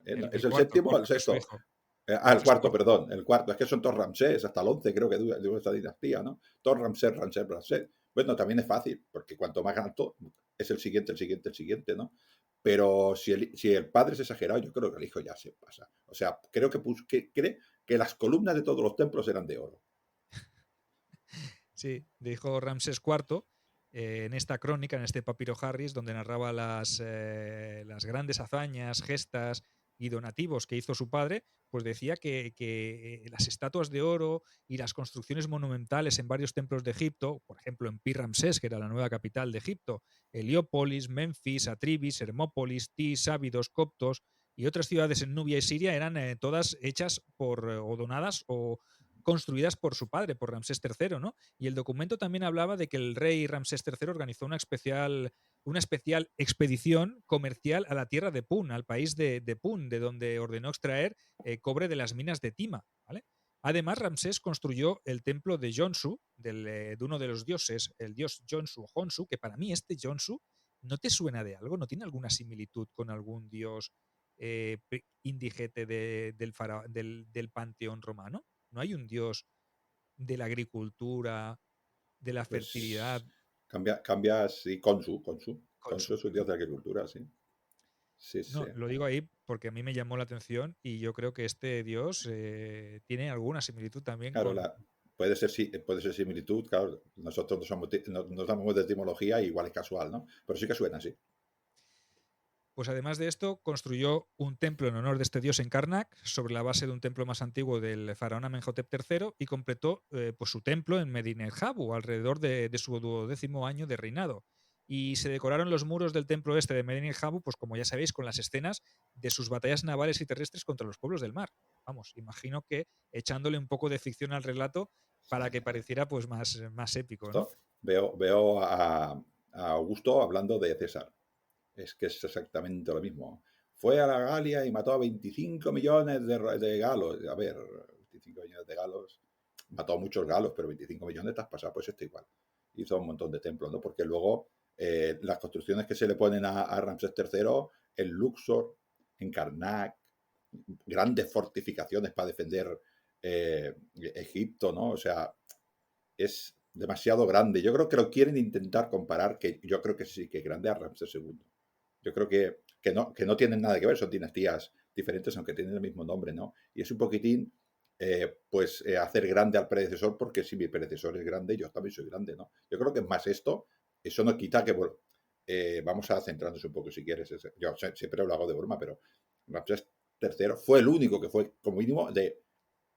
¿Es el séptimo o el Cuarto, es su sexto? hijo. El Es su cuarto, cuarto. perdón, el cuarto. Es que son todos Ramsés, hasta el 11 creo que de esta dinastía, ¿no? Todos Ramsés, Ramsés, Ramsés. Bueno, también es fácil, porque cuanto más alto es el siguiente, el siguiente, el siguiente, ¿no? Pero si el padre es exagerado, yo creo que el hijo ya se pasa. O sea, creo que cree que las columnas de todos los templos eran de oro. Sí, dijo Ramsés IV en esta crónica, en este papiro Harris, donde narraba las grandes hazañas, gestas y donativos que hizo su padre, pues decía que las estatuas de oro y las construcciones monumentales en varios templos de Egipto, por ejemplo en Pi Ramsés, que era la nueva capital de Egipto, Heliópolis, Memphis, Atribis, Hermópolis, Tis, Ábidos, Coptos y otras ciudades en Nubia y Siria eran todas hechas o donadas o construidas por su padre, por Ramsés III, ¿no? Y el documento también hablaba de que el rey Ramsés III organizó una especial expedición comercial a la tierra de Pun, al país de Pun, de donde ordenó extraer cobre de las minas de Tima, ¿vale? Además, Ramsés construyó el templo de Jonsu, de uno de los dioses, el dios Jonsu o Honsu, que para mí este Jonsu no te suena de algo, no tiene alguna similitud con algún dios indigete del panteón romano. ¿No hay un dios de la agricultura, de la fertilidad? Pues cambias y Consu es un dios ¿No? de la agricultura, sí. Sí, sí. No, lo digo ahí porque a mí me llamó la atención y yo creo que este dios tiene alguna similitud también Claro, con... puede ser similitud, claro. Nosotros no sabemos de etimología, igual es casual, ¿no? Pero sí que suena así. Pues además de esto, construyó un templo en honor de este dios en Karnak, sobre la base de un templo más antiguo del faraón Amenhotep III, y completó pues su templo en Medinet Habu, alrededor de su 12º año de reinado. Y se decoraron los muros del templo este de Medinet Habu, pues como ya sabéis, con las escenas de sus batallas navales y terrestres contra los pueblos del mar. Vamos, imagino que echándole un poco de ficción al relato para que pareciera pues más épico, ¿no? Esto veo a Augusto hablando de César. Es que es exactamente lo mismo. Fue a la Galia y mató a 25 millones de galos. A ver, 25 millones de galos. Mató a muchos galos, pero 25 millones te has pasado. Pues esto igual. Hizo un montón de templos, ¿no? Porque luego las construcciones que se le ponen a Ramsés III, en Luxor, en Karnak, grandes fortificaciones para defender Egipto, ¿no? O sea, es demasiado grande. Yo creo que lo quieren intentar comparar, que yo creo que sí, que es grande a Ramsés II. Yo creo que no tienen nada que ver, son dinastías diferentes, aunque tienen el mismo nombre, ¿no? Y es un poquitín, hacer grande al predecesor, porque si mi predecesor es grande, yo también soy grande, ¿no? Yo creo que es más esto, eso no quita que, bueno, vamos a centrarnos un poco si quieres. Yo siempre lo hago de broma, pero Ramsés III fue el único que fue, como mínimo,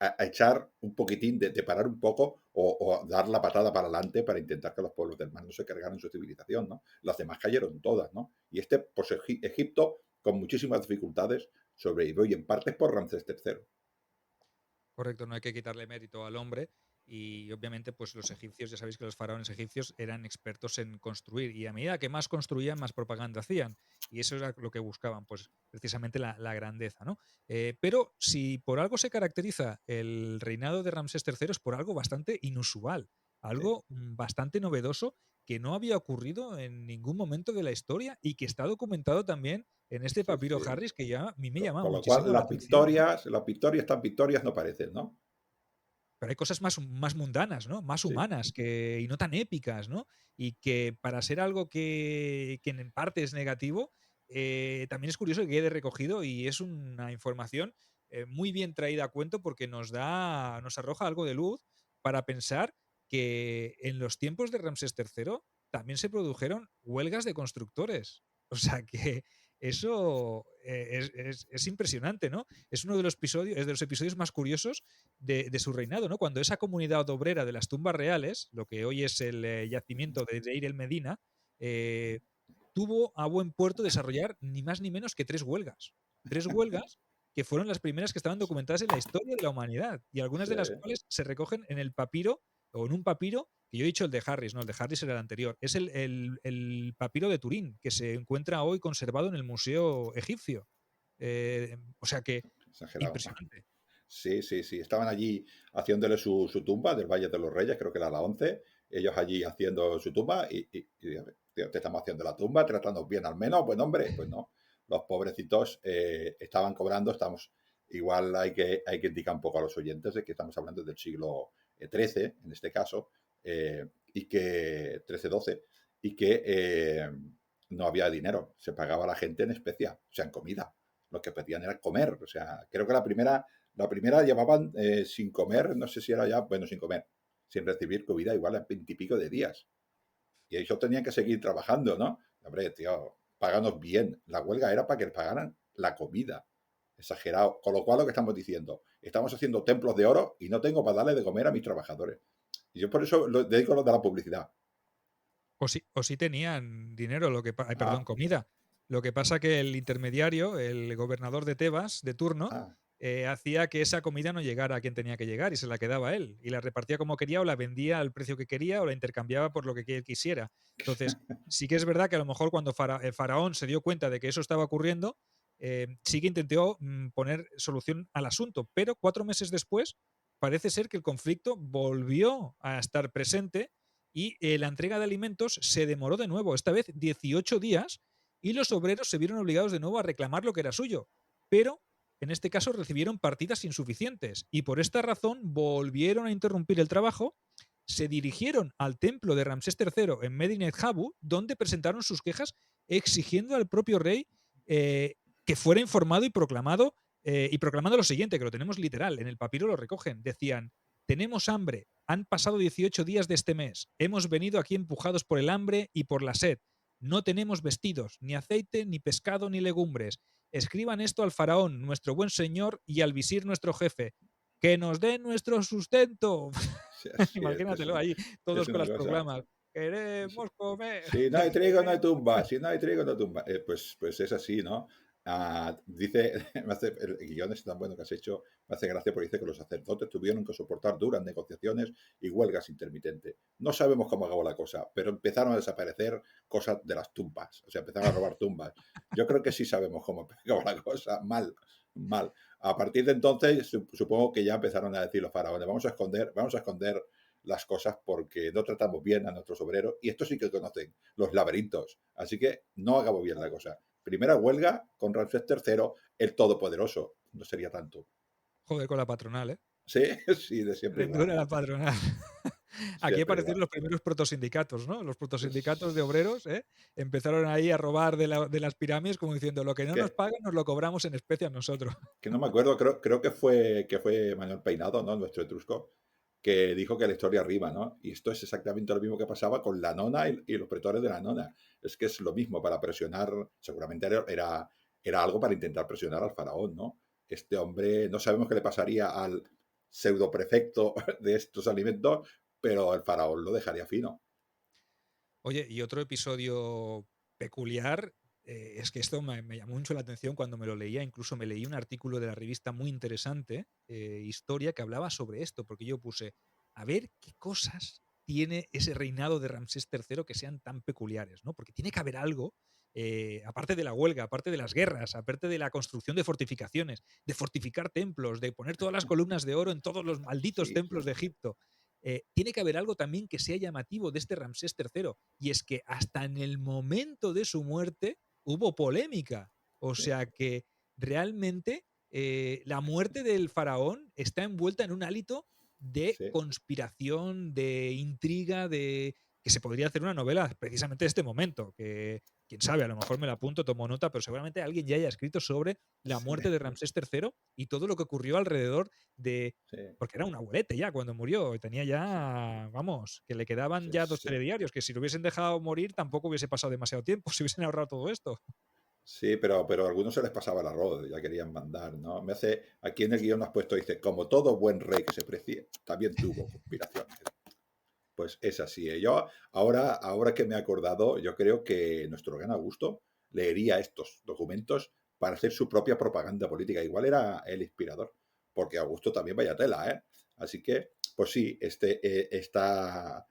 a echar un poquitín, de parar un poco o dar la patada para adelante para intentar que los pueblos del mar no se cargaran su civilización, ¿no? Las demás cayeron todas, ¿no? Y pues Egipto, con muchísimas dificultades, sobrevivió y en parte es por Ramsés III. Correcto, no hay que quitarle mérito al hombre y obviamente pues los egipcios, ya sabéis que los faraones egipcios eran expertos en construir y a medida que más construían, más propaganda hacían y eso era lo que buscaban, pues precisamente la grandeza, ¿no? Pero si por algo se caracteriza el reinado de Ramsés III es por algo bastante inusual, Sí, algo bastante novedoso que no había ocurrido en ningún momento de la historia y que está documentado también en este sí, papiro sí. Harris que ya a mí me llama Con lo cual, muchísimo la atención, ¿no? las victorias tan victorias no parecen, ¿no? Pero hay cosas más mundanas, ¿no? Más Sí. humanas y no tan épicas, ¿no? Y que para ser algo que en parte es negativo, también es curioso que quede recogido y es una información muy bien traída a cuento porque nos arroja algo de luz para pensar que en los tiempos de Ramsés III también se produjeron huelgas de constructores. O sea que eso es impresionante, ¿no? Es uno de los episodios más curiosos de su reinado, ¿no? Cuando esa comunidad obrera de las tumbas reales, lo que hoy es el yacimiento de Deir el Medina, eh, tuvo a buen puerto desarrollar ni más ni menos que 3 huelgas. 3 huelgas que fueron las primeras que estaban documentadas en la historia de la humanidad y algunas Sí, de las cuales se recogen en el papiro o en un papiro que yo he dicho el de Harris, no, el de Harris era el anterior. Es el papiro de Turín, que se encuentra hoy conservado en el Museo Egipcio. O sea que, exagerado. impresionante. Sí, sí, sí. Estaban allí haciéndole su tumba del Valle de los Reyes, creo que era la 11. Ellos allí haciendo su tumba y, a ver, tío, te estamos haciendo la tumba, tratándonos bien al menos. Pues no, hombre, pues no. Los pobrecitos estaban cobrando, igual hay que indicar un poco a los oyentes de que estamos hablando del siglo XIII, en este caso, y que 13-12, y que no había dinero. Se pagaba a la gente en especia, o sea, en comida. Lo que pedían era comer. O sea, creo que la primera llevaban sin comer, no sé si era ya, bueno, sin comer, sin recibir comida, igual a 20 y pico de días. Y ellos tenían que seguir trabajando, ¿no? Hombre, tío, páganos bien. La huelga era para que les pagaran la comida. Exagerado. Con lo cual, lo que estamos diciendo, estamos haciendo templos de oro y no tengo para darle de comer a mis trabajadores. Y yo por eso lo dedico lo de la publicidad. O sí tenían dinero, perdón, Ah, comida. Lo que pasa que el intermediario, el gobernador de Tebas, de turno, ah. hacía que esa comida no llegara a quien tenía que llegar y se la quedaba a él. Y la repartía como quería o la vendía al precio que quería o la intercambiaba por lo que él quisiera. Entonces, sí que es verdad que a lo mejor cuando el faraón se dio cuenta de que eso estaba ocurriendo, sí que intentó poner solución al asunto. Pero 4 meses después, parece ser que el conflicto volvió a estar presente y la entrega de alimentos se demoró de nuevo, esta vez 18 días, y los obreros se vieron obligados de nuevo a reclamar lo que era suyo. Pero en este caso recibieron partidas insuficientes y por esta razón volvieron a interrumpir el trabajo, se dirigieron al templo de Ramsés III en Medinet Habu, donde presentaron sus quejas exigiendo al propio rey que fuera informado y proclamando lo siguiente, que lo tenemos literal, en el papiro lo recogen, decían: tenemos hambre, han pasado 18 días de este mes, hemos venido aquí empujados por el hambre y por la sed, no tenemos vestidos, ni aceite, ni pescado, ni legumbres. Escriban esto al faraón, nuestro buen señor, y al visir, nuestro jefe. ¡Que nos den nuestro sustento! Sí, sí, Imagínatelo ahí, es todos con una las cosa. proclamas. ¡Queremos comer! Si no hay trigo, no hay tumba. Si no hay trigo, no hay tumba. Pues es así, ¿no? Dice, el guión es tan bueno que has hecho, me hace gracia porque dice que los sacerdotes tuvieron que soportar duras negociaciones y huelgas intermitentes. No sabemos cómo acabó la cosa, pero empezaron a desaparecer cosas de las tumbas. O sea, empezaron a robar tumbas. Yo creo que sí sabemos cómo acabó la cosa. Mal, mal. A partir de entonces, supongo que ya empezaron a decir los faraones, vamos a esconder las cosas porque no tratamos bien a nuestros obreros y estos sí que conocen los laberintos. Así que no acabó bien la cosa. Primera huelga con Ramsés III, el Todopoderoso. No sería tanto. Joder con la patronal, ¿eh? Sí, sí, de siempre igual. Dura la patronal. Aquí Siempre aparecieron igual. los primeros protosindicatos, ¿no? Los protosindicatos de Es obreros, ¿eh? Empezaron ahí a robar de las pirámides como diciendo, lo que no nos que, pagan nos lo cobramos en especias nosotros. que no me acuerdo, creo que fue Manuel Peinado, ¿no? Nuestro etrusco, que dijo que la historia rima, ¿no? Y esto es exactamente lo mismo que pasaba con la nona y los pretores de la nona. Es que es lo mismo para presionar, seguramente era algo para intentar presionar al faraón, ¿no? Este hombre, no sabemos qué le pasaría al pseudo prefecto de estos alimentos, pero el faraón lo dejaría fino. Oye, y otro episodio peculiar, es que esto me llamó mucho la atención cuando me lo leía, incluso me leí un artículo de la revista muy interesante, Historia, que hablaba sobre esto, porque yo puse, a ver qué cosas tiene ese reinado de Ramsés III que sean tan peculiares, ¿no? Porque tiene que haber algo, aparte de la huelga, aparte de las guerras, aparte de la construcción de fortificaciones, de fortificar templos, de poner todas las columnas de oro en todos los malditos Sí, templos de Egipto. Tiene que haber algo también que sea llamativo de este Ramsés III, y es que hasta en el momento de su muerte hubo polémica. O sí, sea que realmente la muerte del faraón está envuelta en un hálito de sí. conspiración, de intriga, que se podría hacer una novela precisamente de este momento, que quién sabe, a lo mejor me la apunto, tomo nota, pero seguramente alguien ya haya escrito sobre la Sí, muerte de Ramsés III y todo lo que ocurrió alrededor de, sí, porque era un abuelete ya cuando murió, y tenía sí, ya, vamos, que le quedaban sí, ya 2 sí. telediarios, que si lo hubiesen dejado morir tampoco hubiese pasado demasiado tiempo, si hubiesen ahorrado todo esto. Sí, pero a algunos se les pasaba el arroz, ya querían mandar, ¿no? Aquí en el guión has puesto, dice, como todo buen rey que se precie, también tuvo conspiraciones. Pues es así. Yo, ahora que me he acordado, yo creo que nuestro gran Augusto leería estos documentos para hacer su propia propaganda política. Igual era el inspirador, porque Augusto también vaya tela, ¿eh? Así que, pues sí, esta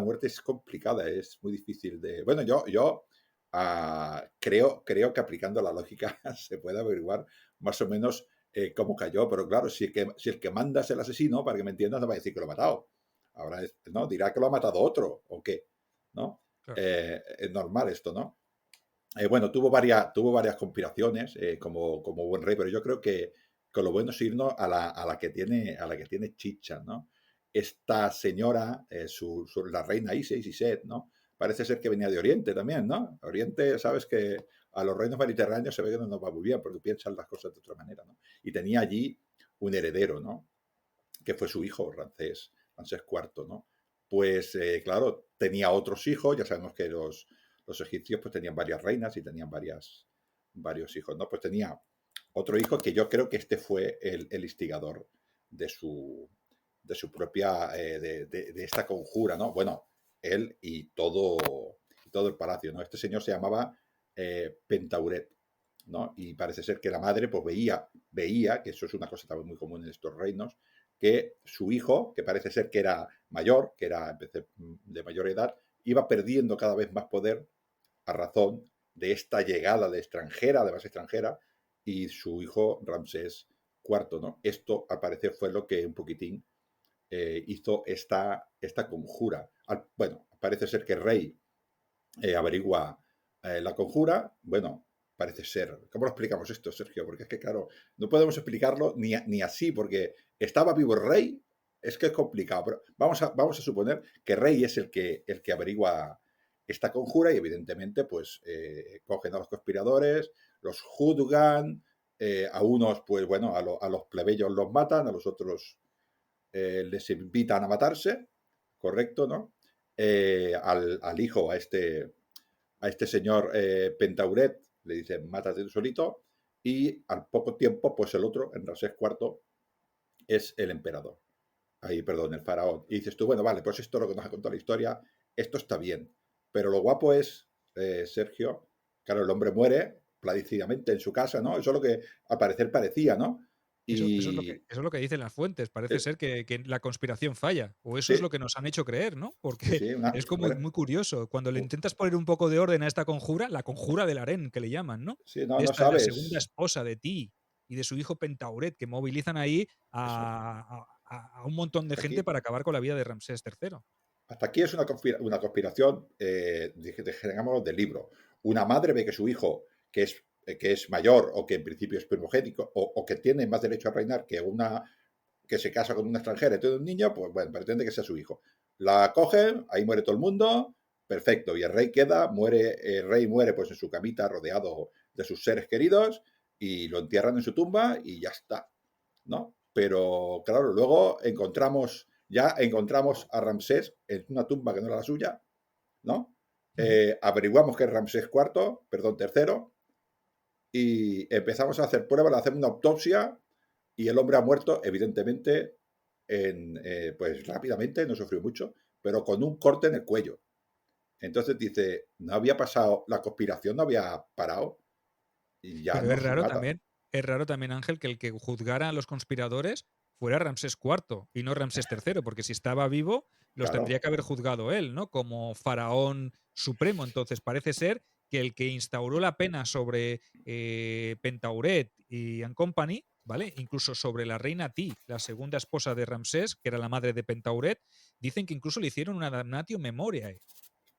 muerte es complicada, es muy difícil de... Bueno, yo creo que aplicando la lógica se puede averiguar más o menos cómo cayó, pero claro, si el que manda es el asesino, para que me entiendas, no va a decir que lo ha matado. Ahora, ¿no? Dirá que lo ha matado otro, ¿o qué? ¿No? Claro. Es normal esto, ¿no? Bueno, tuvo varias conspiraciones como buen rey, pero yo creo que lo bueno es irnos a la que tiene chicha, ¿no? Esta señora, la reina Isis y Set, ¿no? Parece ser que venía de Oriente también, ¿no? Oriente, sabes que a los reinos mediterráneos se ve que no nos va muy bien porque piensan las cosas de otra manera, ¿no? Y tenía allí un heredero, ¿no? Que fue su hijo, Ramsés IV, ¿no? Pues claro, tenía otros hijos, ya sabemos que los egipcios pues tenían varias reinas y tenían varios hijos, ¿no? Pues tenía otro hijo que yo creo que este fue el instigador de su propia, de esta conjura, ¿no? Bueno, él y todo el palacio, ¿no? Este señor se llamaba Pentauret, ¿no? Y parece ser que la madre pues veía, que eso es una cosa también muy común en estos reinos, que su hijo, que parece ser que era mayor, que era de mayor edad, iba perdiendo cada vez más poder a razón de esta llegada de extranjera, de base extranjera, y su hijo Ramsés IV, ¿no? Esto, al parecer, fue lo que un poquitín hizo esta conjura. Bueno, parece ser que el rey averigua la conjura. Bueno, parece ser. ¿Cómo lo explicamos esto, Sergio? Porque es que, claro, no podemos explicarlo ni así, porque estaba vivo el rey, es que es complicado. Pero vamos a suponer que Rey es el que averigua esta conjura y, evidentemente, pues cogen a los conspiradores, los juzgan, a unos, pues bueno, a los plebeyos los matan, a los otros les invitan a matarse, correcto, ¿no? Al hijo, a este señor Pentauret, le dicen, mátate tú solito, y al poco tiempo, pues el otro, en Ramsés IV, es el emperador. Ahí, perdón, el faraón. Y dices tú, bueno, vale, pues esto es lo que nos ha contado la historia, esto está bien. Pero lo guapo es, Sergio, claro, el hombre muere placidamente en su casa, ¿no? Eso es lo que al parecer parecía, ¿no? Eso es lo Y eso es lo que dicen las fuentes. Parece eh, ser que la conspiración falla, o eso es lo sí, que nos han hecho creer, ¿no? sí, Porque sí, es como muy curioso. Cuando le u- intentas poner un poco de orden a esta conjura, la conjura del harén, que le llaman, ¿no? sí, no, De no esta, la segunda sabes. esposa de Ti y de su hijo Pentauret, que movilizan ahí Eso. a un montón de Hasta gente aquí, para acabar con la vida de Ramsés III. hasta aquí es una conspiración, digamos, del libro. Una madre ve que su hijo, que es mayor o que en principio es primogénico o que tiene más derecho a reinar que una que se casa con una extranjera y tiene un niño, pues bueno, pretende que sea su hijo. La cogen, ahí muere todo el mundo, perfecto. Y el rey muere pues en su camita rodeado de sus seres queridos y lo entierran en su tumba y ya está, ¿no? Pero claro, luego encontramos a Ramsés en una tumba que no era la suya, ¿no? Ujú. Averiguamos que es Ramsés IV, perdón, tercero, y empezamos a hacer pruebas, le hacemos una autopsia y el hombre ha muerto, evidentemente, pues rápidamente, no sufrió mucho, pero con un corte en el cuello. Entonces dice, no había pasado, la conspiración no había parado y ya Pero nos matan. es raro también, Ángel, que el que juzgara a los conspiradores fuera Ramsés IV y no Ramsés III, porque si estaba vivo, los tendría Claro, que haber juzgado él, ¿no? Como faraón supremo. Entonces, parece ser que el que instauró la pena sobre Pentauret y and Company, ¿vale? Incluso sobre la reina Ti, la segunda esposa de Ramsés, que era la madre de Pentauret, dicen que incluso le hicieron una damnatio memoriae.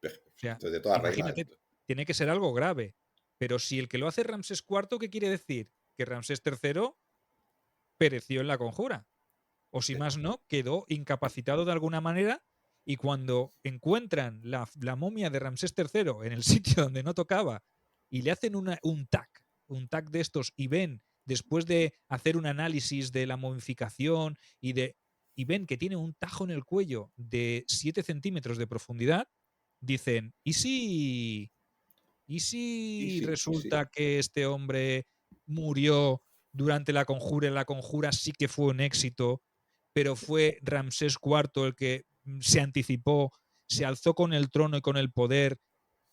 O sea, de toda regla. imagínate, tiene que ser algo grave. Pero si el que lo hace es Ramsés IV, ¿qué quiere decir? Que Ramsés III pereció en la conjura. O si más no, quedó incapacitado de alguna manera Y cuando encuentran la momia de Ramsés III en el sitio donde no tocaba y le hacen un tag de estos y ven, después de hacer un análisis de la momificación y ven que tiene un tajo en el cuello de 7 centímetros de profundidad, dicen, ¿y Y si sí, y sí. resulta que este hombre murió durante la conjura? La conjura sí que fue un éxito, pero fue Ramsés IV el que se anticipó, se alzó con el trono y con el poder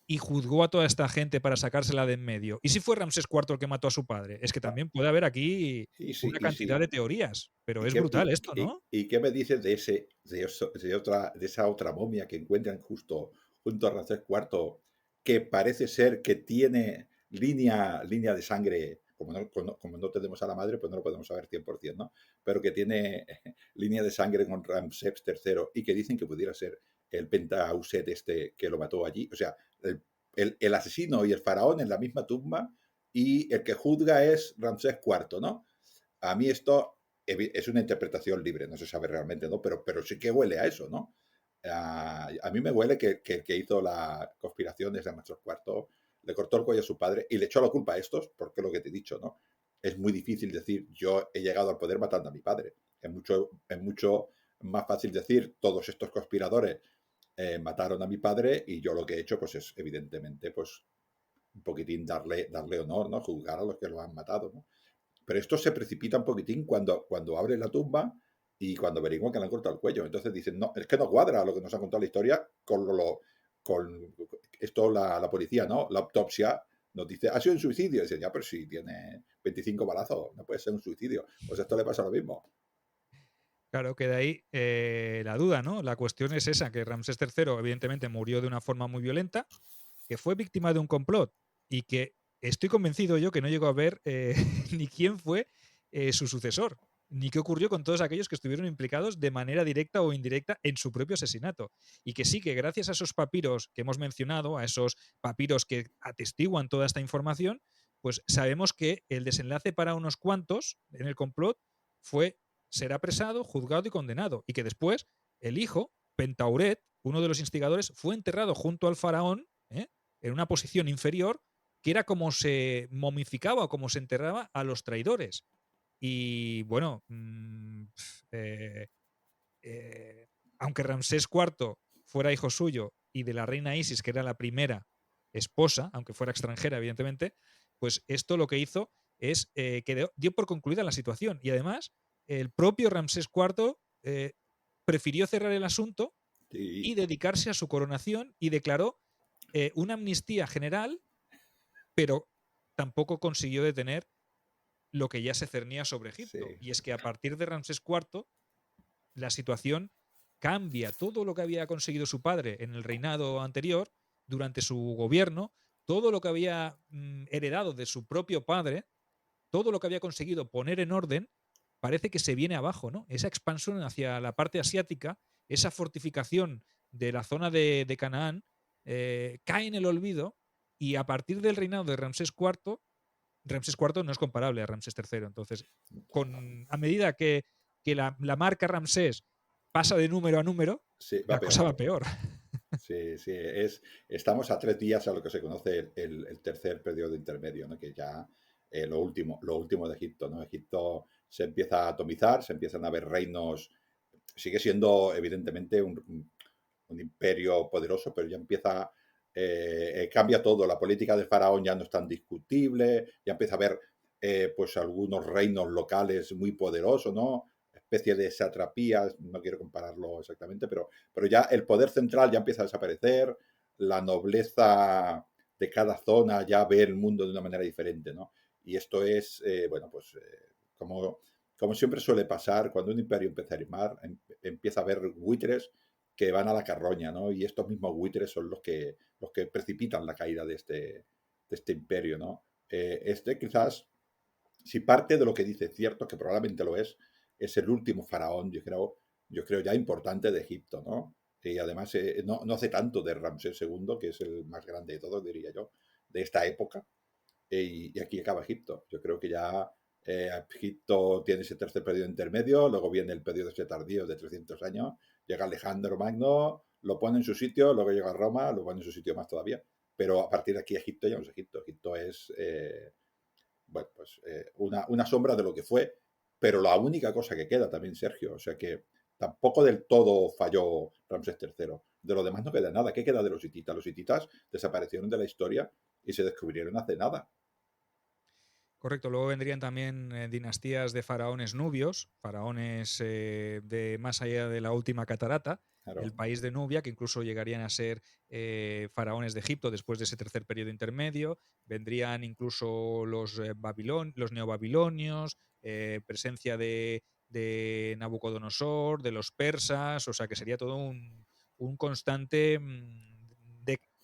y juzgó a toda esta gente para sacársela de en medio. ¿Y si fue Ramsés IV el que mató a su padre? Es que Ah, también puede haber aquí y sí, una y cantidad sí. de teorías, pero ¿Y es qué, brutal esto, ¿no? y qué me dices de de esa otra momia que encuentran justo junto a Ramsés IV, que parece ser que tiene línea de sangre, como no tenemos a la madre, pues no lo podemos saber 100%, ¿no? Pero que tiene línea de sangre con Ramsés III y que dicen que pudiera ser el Pentauset este que lo mató allí. O sea, el asesino y el faraón en la misma tumba y el que juzga es Ramsés IV, ¿no? A mí esto es una interpretación libre, no se sabe realmente, ¿no? Pero sí que huele a eso, ¿no? A mí me huele que el que hizo la conspiración desde Ramsés IV le cortó el cuello a su padre y le echó la culpa a estos, porque lo que te he dicho, ¿no? Es muy difícil decir, yo he llegado al poder matando a mi padre. Es mucho más fácil decir, todos estos conspiradores mataron a mi padre y yo lo que he hecho, pues es evidentemente, pues un poquitín darle honor, ¿no? Juzgar a los que lo han matado, ¿no? Pero esto se precipita un poquitín cuando abre la tumba y cuando averiguan que le han cortado el cuello. Entonces dicen, no, es que no cuadra lo que nos ha contado la historia con esto la policía, ¿no? La autopsia nos dice, ha sido un suicidio. Y dicen, ya, pero si tiene 25 balazos, no puede ser un suicidio. Pues esto le pasa lo mismo. Claro, que de ahí la duda, ¿no? La cuestión es esa, que Ramsés III evidentemente murió de una forma muy violenta, que fue víctima de un complot y que estoy convencido yo que no llegó a ver ni quién fue su sucesor, ni qué ocurrió con todos aquellos que estuvieron implicados de manera directa o indirecta en su propio asesinato. Y que sí, que gracias a esos papiros que hemos mencionado, a esos papiros que atestiguan toda esta información, pues sabemos que el desenlace para unos cuantos en el complot fue ser apresado, juzgado y condenado. Y que después el hijo, Pentauret, uno de los instigadores, fue enterrado junto al faraón, en una posición inferior, que era como se momificaba o como se enterraba a los traidores. Y bueno, eh, aunque Ramsés IV fuera hijo suyo y de la reina Isis, que era la primera esposa, aunque fuera extranjera, evidentemente, pues esto lo que hizo es que dio por concluida la situación. Y además, el propio Ramsés IV prefirió cerrar el asunto y Y, dedicarse a su coronación y declaró una amnistía general, pero tampoco consiguió detener lo que ya se cernía sobre Egipto. sí, Y es que a partir de Ramsés IV, la situación cambia. Todo lo que había conseguido su padre en el reinado anterior, durante su gobierno, todo lo que había heredado de su propio padre, todo lo que había conseguido poner en orden, parece que se viene abajo, ¿no? Esa expansión hacia la parte asiática, esa fortificación de la zona de Canaán, cae en el olvido y a partir del reinado de Ramsés IV no es comparable a Ramsés III. Entonces, a medida que la marca Ramsés pasa de número a número, sí, va la cosa peor. va peor. Sí, sí, estamos a 3 días a lo que se conoce el tercer periodo intermedio, ¿no? Que ya lo último de Egipto, ¿no? Egipto se empieza a atomizar, se empiezan a ver reinos, sigue siendo evidentemente un imperio poderoso, pero ya empieza, cambia todo, la política del faraón ya no es tan discutible, ya empieza a haber pues algunos reinos locales muy poderosos, ¿no? Especie de satrapías, no quiero compararlo exactamente, pero ya el poder central ya empieza a desaparecer, la nobleza de cada zona ya ve el mundo de una manera diferente, ¿no? Y esto es, bueno, pues como siempre suele pasar, cuando un imperio empieza a rimar, empieza a haber buitres que van a la carroña, ¿no? Y estos mismos buitres son los que precipitan la caída de este imperio, ¿no? Quizás, si parte de lo que dice es cierto, que probablemente lo es el último faraón, yo creo ya importante de Egipto, ¿no? Y además no hace tanto de Ramsés II, que es el más grande de todos, diría yo, de esta época, y aquí acaba Egipto. Yo creo que ya Egipto tiene ese tercer periodo intermedio, luego viene el periodo ese tardío de 300 años, Llega Alejandro Magno, lo pone en su sitio, luego llega a Roma, lo pone en su sitio más todavía. Pero a partir de aquí Egipto ya no es Egipto. Egipto es bueno, pues una sombra de lo que fue, pero la única cosa que queda también, Sergio. O sea que tampoco del todo falló Ramsés III. De lo demás no queda nada. ¿Qué queda de los hititas? Los hititas desaparecieron de la historia y se descubrieron hace nada. Correcto, luego vendrían también dinastías de faraones nubios, faraones de más allá de la última catarata, Claro. el país de Nubia, que incluso llegarían a ser faraones de Egipto después de ese tercer periodo intermedio. Vendrían incluso los neobabilonios, presencia de Nabucodonosor, de los persas, o sea que sería todo un constante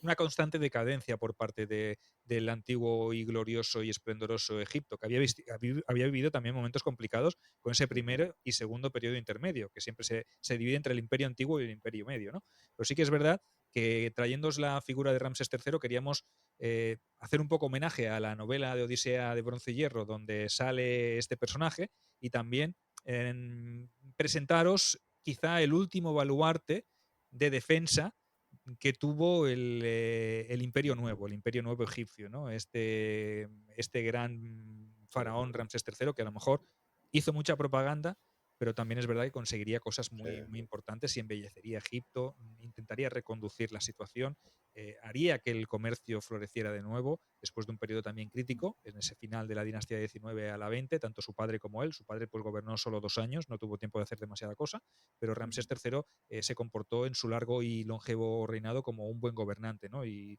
una constante decadencia por parte del antiguo y glorioso y esplendoroso Egipto, que había vivido también momentos complicados con ese primero y segundo periodo intermedio, que siempre se divide entre el Imperio Antiguo y el Imperio Medio, ¿no? Pero sí que es verdad que trayéndoos la figura de Ramsés III queríamos hacer un poco homenaje a la novela de Odisea de Bronce y Hierro, donde sale este personaje, y también presentaros quizá el último baluarte de defensa que tuvo el Imperio Nuevo, el Imperio Nuevo egipcio, ¿no? Este gran faraón Ramsés III, que a lo mejor hizo mucha propaganda, pero también es verdad que conseguiría cosas Sí. muy importantes y embellecería Egipto, intentaría reconducir la situación, haría que el comercio floreciera de nuevo, después de un periodo también crítico, en ese final de la dinastía 19 a la 20, tanto su padre como él. Su padre pues gobernó solo 2 años, no tuvo tiempo de hacer demasiada cosa, pero Ramsés III se comportó en su largo y longevo reinado como un buen gobernante, ¿no? Y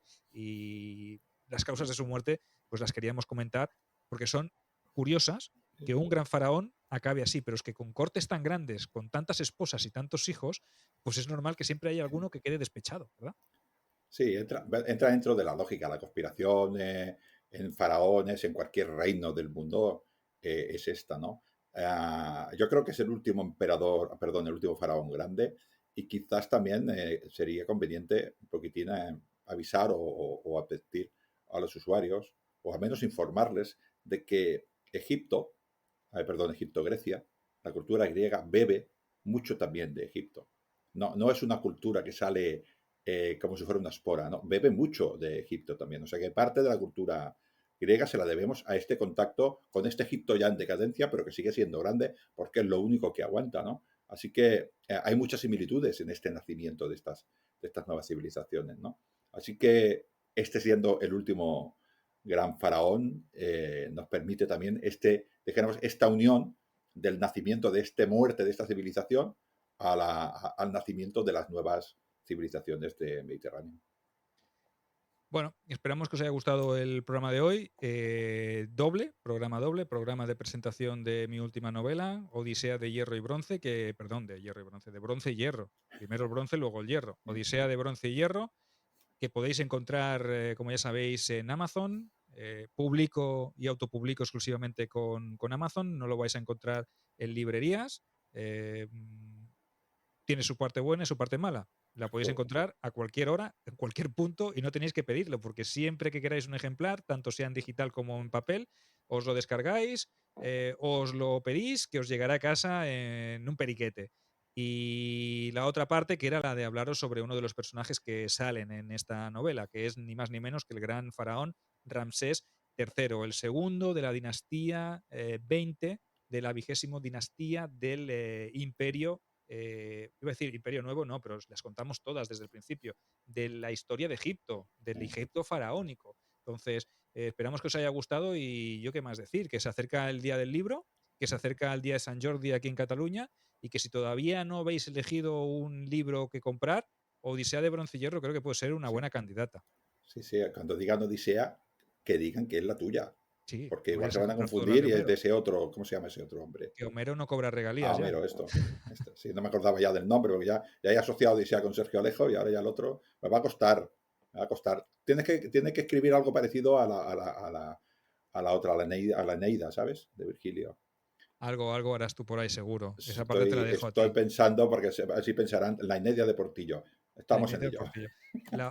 las causas de su muerte pues las queríamos comentar porque son curiosas, que un gran faraón acabe así, pero es que con cortes tan grandes, con tantas esposas y tantos hijos, pues es normal que siempre haya alguno que quede despechado, ¿verdad? Sí, entra dentro de la lógica. La conspiración en faraones, en cualquier reino del mundo, es esta, ¿no? Yo creo que es el último emperador, perdón, el último faraón grande, y quizás también sería conveniente un poquitín avisar o advertir a los usuarios, o al menos informarles de que Egipto, perdón, Egipto, Grecia, la cultura griega bebe mucho también de Egipto. No, no es una cultura que sale como si fuera una espora, ¿no? Bebe mucho de Egipto también. O sea que parte de la cultura griega se la debemos a este contacto con este Egipto ya en decadencia, pero que sigue siendo grande porque es lo único que aguanta, ¿no? Así que hay muchas similitudes en este nacimiento de estas nuevas civilizaciones, ¿no? Así que este siendo el último gran faraón, nos permite también esta unión del nacimiento de esta muerte de esta civilización al nacimiento de las nuevas civilizaciones de Mediterráneo. Bueno, esperamos que os haya gustado el programa de hoy. Programa doble, programa de presentación de mi última novela, Odisea de Hierro y Bronce, de Bronce y Hierro. Primero el bronce, luego el hierro. Odisea de Bronce y Hierro, que podéis encontrar, como ya sabéis, en Amazon. Publico y autopublico exclusivamente con Amazon, no lo vais a encontrar en librerías. Tiene su parte buena y su parte mala. La podéis encontrar a cualquier hora, en cualquier punto, y no tenéis que pedirlo, porque siempre que queráis un ejemplar, tanto sea en digital como en papel, os lo descargáis, os lo pedís, que os llegará a casa en un periquete. Y la otra parte, que era la de hablaros sobre uno de los personajes que salen en esta novela, que es ni más ni menos que el gran faraón Ramsés III, el segundo de la dinastía 20, de la 20ª dinastía del Imperio, iba a decir Imperio Nuevo, no, pero las contamos todas desde el principio, de la historia de Egipto, del Egipto faraónico. Entonces, esperamos que os haya gustado y yo qué más decir, que se acerca el día del libro, que se acerca el día de San Jordi aquí en Cataluña y que si todavía no habéis elegido un libro que comprar, Odisea de Bronce y Hierro creo que puede ser una Sí, buena candidata. sí, sí. Cuando digan Odisea, que digan que es la tuya. Sí, Porque no igual vayas se a van a comprar todo lo confundir de y es de Homero, ese otro, ¿cómo se llama ese otro hombre? que Homero no cobra regalías ya. Homero, esto. Sí, no me acordaba ya del nombre, porque ya he asociado Odisea con Sergio Alejo y ahora ya el otro. Me va a costar, me va a costar. Tienes que escribir algo parecido a la otra, a la Eneida, ¿sabes? De Virgilio. Algo harás tú por ahí seguro. Esa parte te la Estoy, dejo a estoy ti. pensando, porque así pensarán, la Eneida de Portillo. La Estamos en Eneida de ello. Portillo.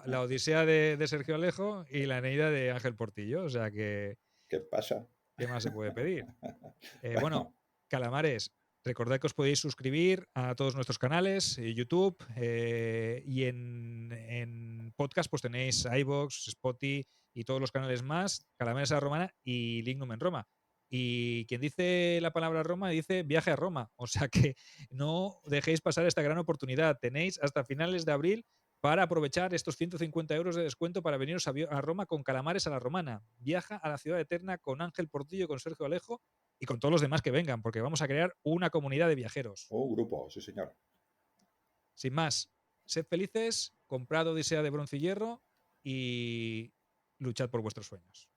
La Odisea de Sergio Alejo y la Eneida de Ángel Portillo. O sea que, ¿Qué pasa? ¿qué más se puede pedir? Bueno, Bueno, Calamares, Recordad que os podéis suscribir a todos nuestros canales, YouTube y en podcast pues tenéis iVoox, Spotify y todos los canales más, Calamares a la Romana y Lignum en Roma. Y quien dice la palabra Roma dice viaje a Roma. O sea que no dejéis pasar esta gran oportunidad. Tenéis hasta finales de abril para aprovechar estos 150 euros de descuento para veniros a Roma con Calamares a la Romana. Viaja a la ciudad eterna con Ángel Portillo, con Sergio Alejo y con todos los demás que vengan, porque vamos a crear una comunidad de viajeros. Un grupo, sí, señor. Sin más, sed felices, comprad Odisea de Bronce y Hierro y luchad por vuestros sueños.